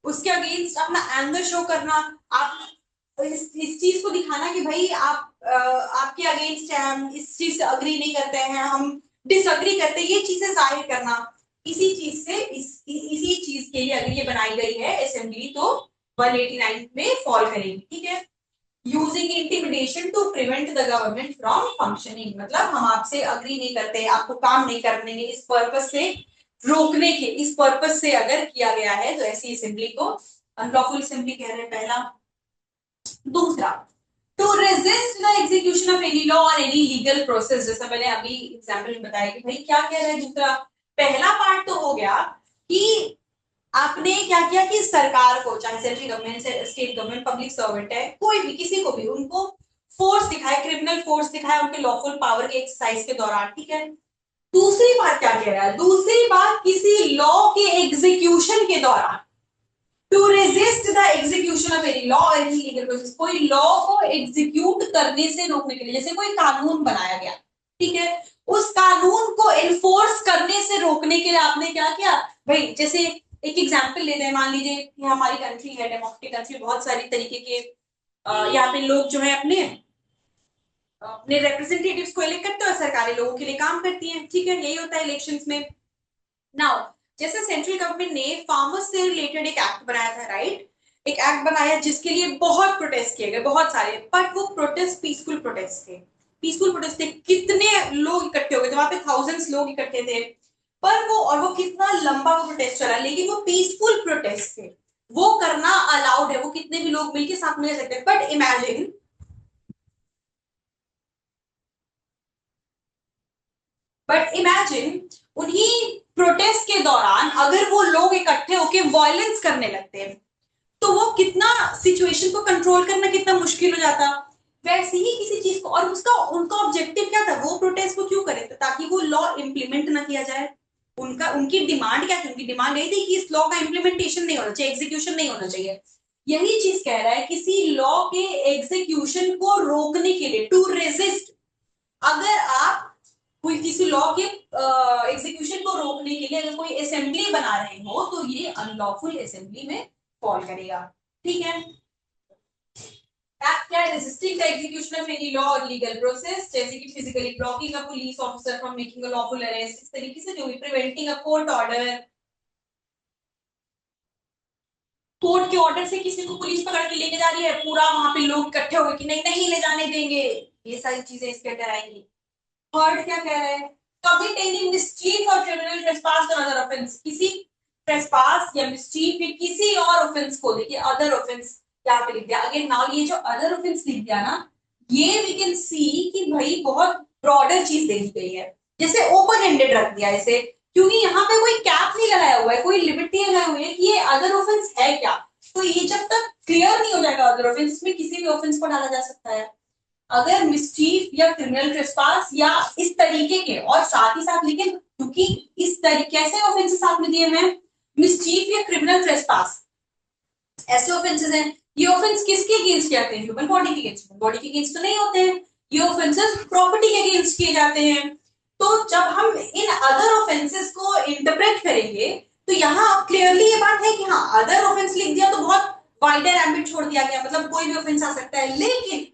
Speaker 1: उसके अगेंस्ट अपना एंगर शो करना, आप इस चीज को दिखाना कि भाई आप आपके अगेंस्ट है, हम इस चीज से अग्री नहीं करते हैं, हम डिसअग्री करते हैं, ये चीजें जाहिर करना। इसी चीज से इसी चीज के लिए अगर ये बनाई गई है असेंबली तो 189 में फॉल करेगी। ठीक है, using intimidation to prevent the government from functioning, मतलब हम आपसे अग्री नहीं करते, आपको काम नहीं करने देंगे, इस पर्पस से रोकने के, इस पर्पस से अगर किया गया है तो ऐसी असेंबली को अनलॉफुल असेंबली कह रहे हैं, पहला। दूसरा, to resist the execution of any law or any legal process, जैसा मैंने अभी एग्जाम्पल में बताया कि भाई क्या कह रहा है दूसरा। पहला पार्ट तो हो गया कि आपने क्या किया कि सरकार को, चाहे central government, state government, public servant है, कोई भी, किसी को भी, उनको फोर्स दिखाए, क्रिमिनल फोर्स दिखाए उनके लॉफुल पावर के एक्सरसाइज के दौरान। ठीक है, दूसरी बात क्या कह रहा है, दूसरी बात किसी लॉ के एग्जीक्यूशन के दौरान, to resist the execution of any law or any legal process, कोई लॉ को एग्जीक्यूट करने से रोकने के लिए, जैसे कोई कानून बनाया गया, ठीक है, उस कानून को एनफोर्स करने से रोकने के लिए आपने क्या किया भाई, जैसे एक एग्जांपल ले लें, मान लीजिए कि हमारी कंट्री है डेमोक्रेटिक कंट्री, बहुत सारी तरीके के यहाँ पे लोग जो है अपने अपने रिप्रेजेंटेटिव्स को इलेक्ट करते हैं और सरकारें लोगों के लिए काम करती हैं, ठीक है, यही होता है इलेक्शंस में। नाउ जैसे सेंट्रल गवर्नमेंट ने फार्मर्स से रिलेटेड एक एक्ट बनाया था, राइट, एक एक्ट बनाया जिसके लिए बहुत प्रोटेस्ट किए गए, बहुत सारे, बट वो प्रोटेस्ट पीसफुल प्रोटेस्ट थे, पीसफुल प्रोटेस्ट थे, कितने लोग इकट्ठे हो गए थे वहां पे, थाउजेंड्स लोग इकट्ठे थे, पर वो, और वो कितना लंबा वो प्रोटेस्ट चला, लेकिन वो पीसफुल प्रोटेस्ट थे, वो करना अलाउड है, वो कितने भी लोग मिलकर साथ में कर सकते हैं, बट इमेजिन, उन्हीं प्रोटेस्ट के दौरान अगर वो लोग इकट्ठे होकर वायलेंस करने लगते हैं, तो वो कितना, सिचुएशन को कंट्रोल करना कितना मुश्किल हो जाता। वैसे ही किसी चीज को, और उसका उनका ऑब्जेक्टिव क्या था, वो प्रोटेस्ट को क्यों करे थे, ताकि वो लॉ इंप्लीमेंट ना किया जाए, उनका, उनकी डिमांड क्या थी, उनकी डिमांड यही थी कि इस लॉ का इंप्लीमेंटेशन नहीं होना चाहिए, एग्जीक्यूशन नहीं होना चाहिए। यही चीज कह रहा है, किसी लॉ के एग्जीक्यूशन को रोकने के लिए, टू रेजिस्ट, अगर आप कोई किसी लॉ के एग्जीक्यूशन को रोकने के लिए अगर कोई असेंबली बना रहे हो, तो ये अनलॉफुल असेंबली में फॉल करेगा, ठीक है। एक्ट क्या है, resisting the execution of any law और लीगल प्रोसेस, जैसे कि physically blocking a police officer from making a lawful arrest, इस तरीके से जो भी, preventing a court order, court के ऑर्डर से किसी को पुलिस पकड़ के लेके जा रही है, पूरा वहां पे लोग इकट्ठे हो गए कि नहीं नहीं ले जाने देंगे, ये सारी चीजें इसके अंदर आएंगी। थर्ड क्या कह रहा है, कमिटिंग मिसचीफ और क्रिमिनल ट्रेसपास और अदर ऑफेंस, किसी ट्रेसपास या मिसचीफ या किसी और ऑफेंस को, देखिए अदर ऑफेंस यहाँ पे लिख दिया, अगेन नाउ ये जो अदर ऑफेंस लिख दिया ना, ये वी कैन सी कि भाई बहुत ब्रॉडर चीज देखी गई है, जैसे ओपन एंडेड रख दिया इसे, क्योंकि यहाँ पे कोई कैप नहीं लगाया हुआ है, कोई लिमिट नहीं लगाई हुई है कि ये अदर ऑफेंस है क्या, तो ये जब तक क्लियर नहीं हो जाएगा अदर ऑफेंस, इसमें किसी भी ऑफेंस को डाला जा सकता है, अगर मिसचीफ या क्रिमिनल ट्रेसपास या इस तरीके के, और साथ ही साथ, लेकिन क्योंकि इस तरीके कैसे ऑफेंसेस साथ में दिए हैं, मिसचीफ या क्रिमिनल ट्रेसपास ऐसे ऑफेंसेस हैं, ये ऑफेंस किसके अगेंस्ट किए जाते हैं, ह्यूमन बॉडी के अगेंस्ट, बॉडी के अगेंस्ट तो नहीं होते हैं, ये ऑफेंसेस प्रॉपर्टी के अगेंस्ट किए जाते हैं। तो जब हम इन अदर ऑफेंसेस को इंटरप्रेट करेंगे, तो यहाँ अब क्लियरली ये बात है कि हाँ, अदर ऑफेंस लिख दिया तो बहुत वाइडर एम्बिट छोड़ दिया गया, मतलब कोई भी ऑफेंस आ सकता है, लेकिन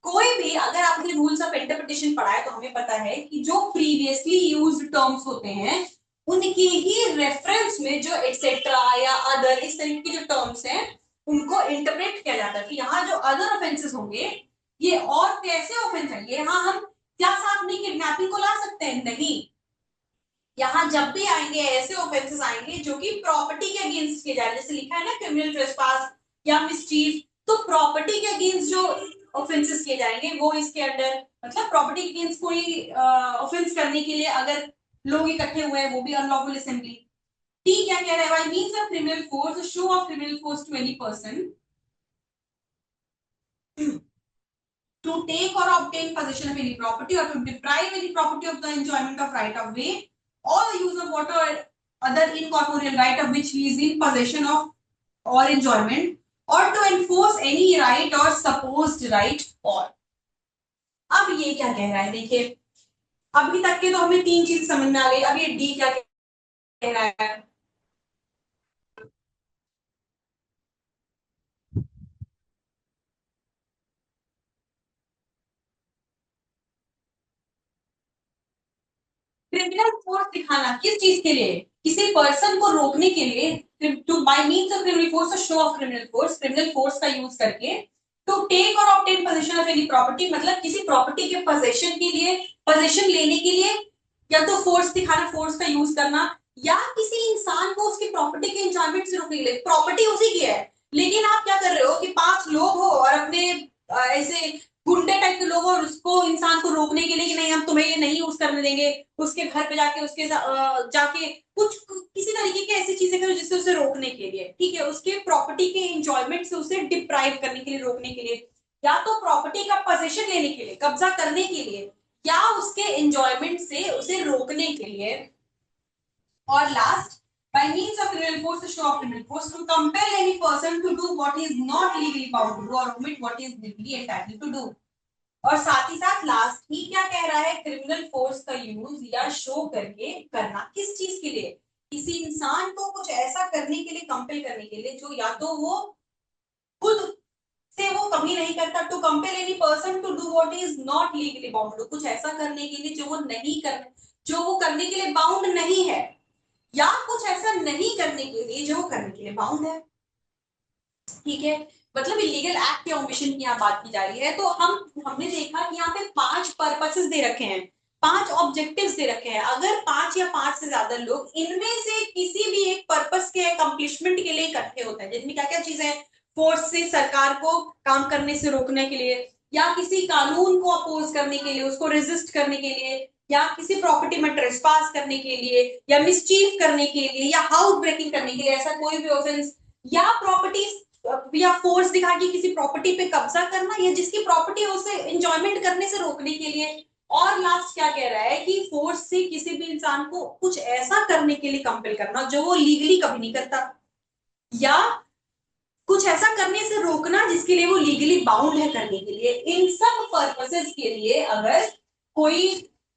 Speaker 1: कोई भी, अगर आपने रूल्स ऑफ इंटरप्रिटेशन पढ़ा है तो हमें पता है कि जो प्रीवियसली यूज्ड टर्म्स होते हैं, उनकी ही रेफरेंस में जो एटसेट्रा या अदर इस तरीके के जो टर्म्स हैं, उनको इंटरप्रेट किया जाता है, तो यहाँ जो अदर ऑफेंसेस होंगे, ये और कैसे ऑफेंस है, ये यहाँ हम क्या साथ में किडनैपिंग को ला सकते हैं, नहीं, यहाँ जब भी आएंगे ऐसे ऑफेंसेस आएंगे जो कि प्रॉपर्टी के अगेंस्ट किए जा रहे हैं, जैसे लिखा है ना क्रिमिनल ट्रेसपास या मिसचीफ, तो प्रॉपर्टी के अगेंस्ट जो ऑफेंसेस किए जाएंगे वो इसके अंडर, मतलब प्रॉपर्टी के अगेंस्ट कोई ऑफेंस करने के लिए अगर लोग इकट्ठे हुए हैं, वो भी अनलॉफुल असेंबली। ठीक, क्या कह रहा है, by means of criminal force, show of criminal force to any person to take or obtain possession of any property or to deprive any property of the enjoyment of right of way or the use of water or other incorporeal right of which he is in possession of or enjoyment or to enforce any right or supposed right or। अब ये क्या कह रहा है, देखिए अभी तक के तो हमें तीन चीज समझ में आ गई, अब ये डी क्या कह रहा है, क्रिमिनल फोर्स दिखाना किस चीज के लिए, किसी पर्सन को रोकने के लिए, to by means of criminal force, show of criminal force का यूज करके, to take or obtain possession of any property, मतलब किसी प्रॉपर्टी के पोजीशन के लिए, पोजीशन लेने के लिए, या तो फोर्स दिखाना, फोर्स का यूज करना, या किसी इंसान को उसकी प्रॉपर्टी के एंजॉयमेंट से रोकने के लिए, प्रॉपर्टी उसी की है, लेकिन आप क्या कर रहे हो कि पांच लोग हो और अपने ऐसे गुंडे टाइप के लोग हो, और उसको इंसान को रोकने के लिए कि नहीं हम तुम्हें ये नहीं यूज करने देंगे, उसके घर पे जाके उसके जाके कुछ किसी तरीके की ऐसी चीजें करो जिससे उसे रोकने के लिए, ठीक है, उसके प्रॉपर्टी के एंजॉयमेंट से उसे डिप्राइव करने के लिए, रोकने के लिए, या तो प्रॉपर्टी का पोजीशन लेने के लिए, कब्जा करने के लिए, या उसके एंजॉयमेंट से उसे रोकने के लिए। और last, by means of criminal force, to show of criminal force, to compel any person to do what he is not legally bound to do or omit what he is legally entitled to do। और साथ ही साथ last ही क्या कह रहा है, criminal force का use या show करके करना किस चीज के लिए, किसी इंसान को कुछ ऐसा करने के लिए, कंपेल करने के लिए जो या तो वो खुद से वो कभी नहीं करता, to compel any person to do what is not legally bound, कुछ ऐसा करने के लिए जो वो नहीं कर, जो वो करने के लिए बाउंड नहीं है, या कुछ ऐसा नहीं करने के लिए जो वो करने के लिए बाउंड है। ठीक है, मतलब इलीगल एक्ट या ओमिशन की यहाँ बात की जा रही है। तो हमने देखा कि यहाँ पे 5 पर्पसेस दे रखे हैं, 5 ऑब्जेक्टिव्स दे रखे हैं। अगर 5 या 5 से ज्यादा लोग इनमें से किसी भी एक पर्पस के अकम्प्लिशमेंट के लिए इकट्ठे होते हैं, जिनमें क्या क्या चीजें हैं, फोर्स से सरकार को काम करने से रोकने के लिए, या किसी कानून को अपोज करने के लिए, उसको रेजिस्ट करने के लिए, या किसी प्रॉपर्टी में ट्रेसपास करने के लिए, या मिसचीफ करने के लिए, या हाउस ब्रेकिंग करने के लिए, ऐसा कोई भी ऑफेंस, या प्रॉपर्टी या फोर्स दिखा के किसी प्रॉपर्टी पे कब्जा करना, या जिसकी प्रॉपर्टी है उसे एंजॉयमेंट करने से रोकने के लिए। और लास्ट क्या कह रहा है कि फोर्स से किसी भी इंसान को कुछ ऐसा करने के लिए कंपेल करना जो वो लीगली कभी नहीं करता, या कुछ ऐसा करने से रोकना जिसके लिए वो लीगली बाउंड है करने के लिए। इन सब पर्पसेस के लिए अगर कोई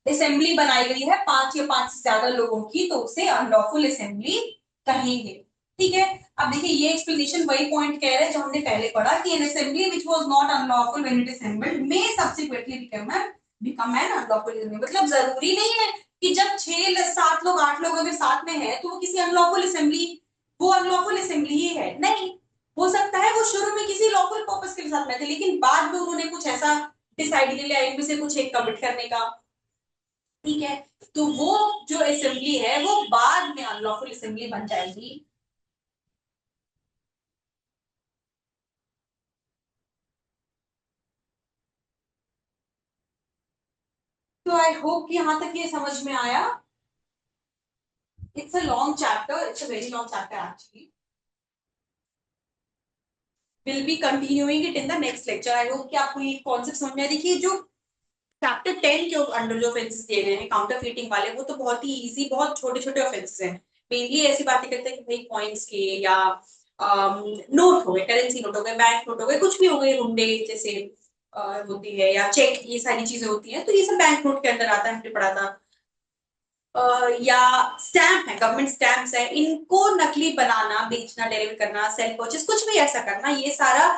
Speaker 1: असेंबली बनाई गई है 5 या 5 से ज्यादा लोगों की, तो उसे अनलॉफुल असेंबली कहेंगे। ठीक है, अब देखिए ये एक्सप्लेनेशन वही पॉइंट कह रहे हैं जो हमने पहले पढ़ा कि N assembly which was not unlawful when it assembled may subsequently become an unlawful assembly. मतलब जरूरी नहीं है कि जब 6 7 लोग 8 लोग अगर साथ में है तो वो किसी अनलॉफुल असेंबली, वो अनलॉफुल असेंबली ही है, नहीं। हो सकता है वो शुरू में किसी लॉफुल पर्पस के साथ में थे, लेकिन बाद में उन्होंने कुछ ऐसा डिसाइड कर लिया इनमें से कुछ एक कमिट करने का। ठीक है, तो वो जो असेंबली है वो बाद में अनलॉफुल असेंबली बन जाएगी। तो आई होप कि यहां तक ये समझ में आया। It's a long chapter, it's a very long chapter actually. Will be continuing it in the next lecture. I hope कि आपको ये कॉन्सेप्ट समझ में आया। देखिए जो चैप्टर 10 के अंडर जो ऑफेंसेस दिए गए हैं काउंटर फीटिंग वाले, वो तो बहुत ही इजी, बहुत छोटे छोटे ऑफेंसेस हैं। मेनली ऐसी बातें करते हैं कि भाई पॉइंट्स के या नोट हो गए, करेंसी नोट हो गए, बैंक नोट हो गए, कुछ भी हो गए, हुंडे जैसे होती है, या चेक, ये सारी चीजें होती हैं, तो ये सब बैंक नोट के अंदर आता है, हमने पढ़ा था। या स्टैम्प है, गवर्नमेंट स्टैम्प्स है, इनको नकली बनाना, बेचना, डेरिवेट करना, सेल परचेस, कुछ भी ऐसा करना, ये सारा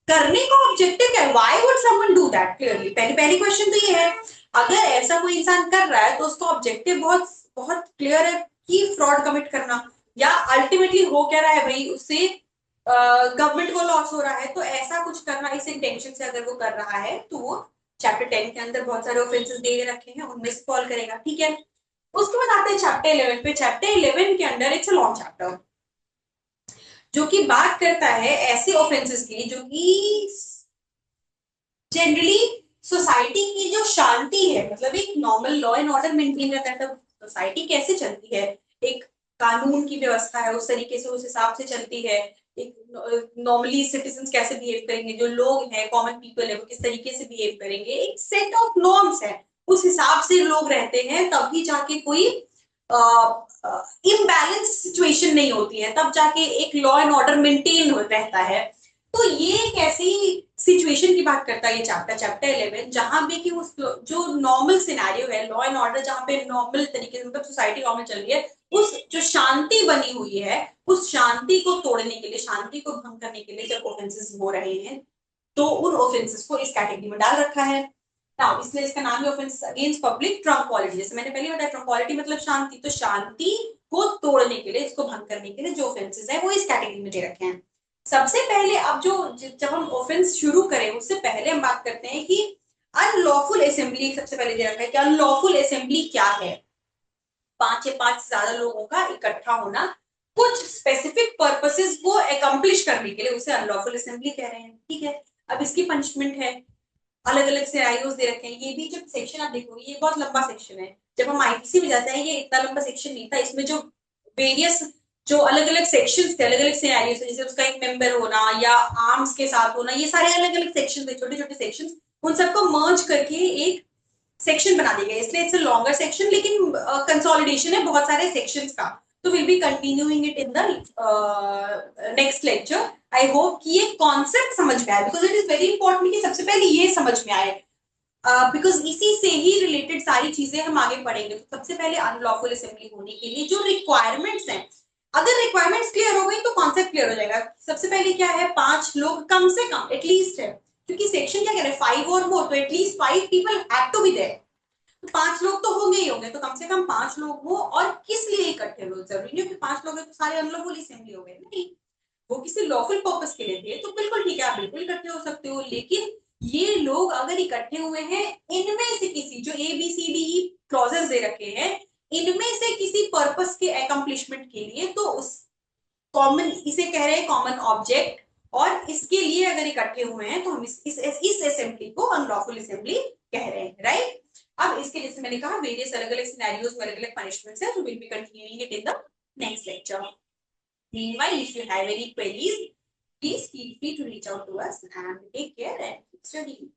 Speaker 1: करने का ऑब्जेक्टिव क्या है, why would someone do that, clearly पहली पहली क्वेश्चन तो ये है। अगर ऐसा कोई इंसान कर रहा है तो उसका ऑब्जेक्टिव बहुत बहुत क्लियर है कि फ्रॉड कमिट करना, या अल्टीमेटली हो क्या रहा है भाई, उससे गवर्नमेंट को लॉस हो रहा है, तो ऐसा कुछ करना इस इंटेंशन से अगर वो कर रहा है तो वो चैप्टर 10 के अंदर बहुत सारे ऑफेंसेस दे रखे हैं, उनमें से फॉल करेगा। ठीक है, उसके बाद आते हैं चैप्टर 11 पे। चैप्टर 11 के अंदर इट्स अ लॉन्ग चैप्टर जो कि बात करता है ऐसे ऑफेंसेस की जो कि जनरली सोसाइटी की जो शांति है, मतलब एक normal law and order maintain रहता है, तब सोसाइटी कैसे चलती है, एक कानून की व्यवस्था है उस तरीके से, उस हिसाब से चलती है। एक नॉर्मली सिटीजन कैसे बिहेव करेंगे, जो लोग हैं कॉमन पीपल है वो किस तरीके से बिहेव करेंगे, एक सेट ऑफ नॉर्म्स है, उस हिसाब से लोग रहते हैं, तभी जाके कोई इम्बैलेंस सिचुएशन नहीं होती है, तब जाके एक लॉ एंड ऑर्डर मेंटेन रहता है। तो ये एक ऐसी सिचुएशन की बात करता है ये चैप्टर, चैप्टर 11, जहां पे कि उस जो नॉर्मल सिनेरियो है, लॉ एंड ऑर्डर जहां पे नॉर्मल तरीके से, मतलब सोसाइटी नॉर्मल चल रही है, उस जो शांति बनी हुई है, उस शांति को तोड़ने के लिए, शांति को भंग करने के लिए जब ऑफेंसेस हो रहे हैं, तो उन ऑफेंसेस को इस कैटेगरी में डाल रखा है। नाउ इसलिए इसका नाम है ऑफेंस अगेंस्ट पब्लिक ट्रंक्विलिटी। जैसे मैंने पहले बताया ट्रंक्विलिटी मतलब शांति, तो शांति को तोड़ने के लिए, इसको भंग करने के लिए जो ऑफेंसेस है वो इस कैटेगरी में दे रखे हैं। सबसे पहले अब जो जब हम ऑफेंस शुरू करें उससे पहले हम बात करते हैं कि अनलॉफुल असेंबली सबसे पहले दे रखा है कि अनलॉफुल असेंबली क्या है। 5 या 5 से ज्यादा लोगों का इकट्ठा होना कुछ स्पेसिफिक पर्पसेस को अकम्प्लिश करने के लिए, उसे अनलॉफुल असेंबली कह रहे हैं। ठीक है, अब इसकी पनिशमेंट है, अलग अलग सिनेरियोस दे रखे हैं। ये भी जो सेक्शन आप देखोगे ये बहुत लंबा सेक्शन है, जब हम आईपीसी में जाते हैं ये इतना लंबा सेक्शन नहीं था, इसमें जो वेरियस जो अलग अलग सेक्शंस थे, अलग अलग सिनेरियोस, जैसे उसका एक मेंबर होना या आर्म्स के साथ होना, ये सारे अलग अलग सेक्शन थे, छोटे छोटे सेक्शंस, उन सबको मर्ज करके एक सेक्शन बना दिए गए, इसलिए इट्स अ लॉन्गर सेक्शन, लेकिन कंसोलिडेशन है बहुत सारे सेक्शंस का। तो will be continuing it in the next lecture. I hope कि ये कॉन्सेप्ट समझ में आए, because it is very important कि सबसे पहले ये समझ में आए, बिकॉज इसी से ही रिलेटेड सारी चीजें हम आगे पढ़ेंगे। तो सबसे पहले अनलॉफुल असेंबली होने के लिए जो रिक्वायरमेंट्स हैं, अगर रिक्वायरमेंट्स क्लियर हो गई तो कॉन्सेप्ट क्लियर हो जाएगा। सबसे पहले क्या है, 5 लोग कम से कम एटलीस्ट है, क्योंकि सेक्शन क्या कह रहे हैं 5 और मोर, तो at least 5 people have to be there. तो 5 लोग तो होंगे ही होंगे, तो कम से कम 5 लोग हो। और किस लिए इकट्ठे हो, जरूरी नहीं कि 5 लोग हैं तो सारे अनलॉफुल असेंबली हो गए, नहीं, वो किसी लॉफुल पर्पस के लिए थे तो बिल्कुल ठीक है, आप बिल्कुल इकट्ठे हो सकते हो। लेकिन ये लोग अगर इकट्ठे हुए हैं इनमें से किसी, जो A B C D E clauses दे रखे हैं, इनमें से किसी पर्पस के अकम्प्लिशमेंट के लिए, तो उस कॉमन, इसे कह रहे हैं कॉमन ऑब्जेक्ट, और इसके लिए अगर इकट्ठे हुए हैं तो हम इस असेंबली को अनलॉफुल असेंबली कह रहे हैं, राइट। अब इसके जैसे मैंने कहा वेरियस अलग अलग सिनेरियोस में अलग अलग पनिशमेंट्स है, तो will be continuing it in the next lecture. Meanwhile, if you have any queries, please feel free to reach out to us and take care and keep studying.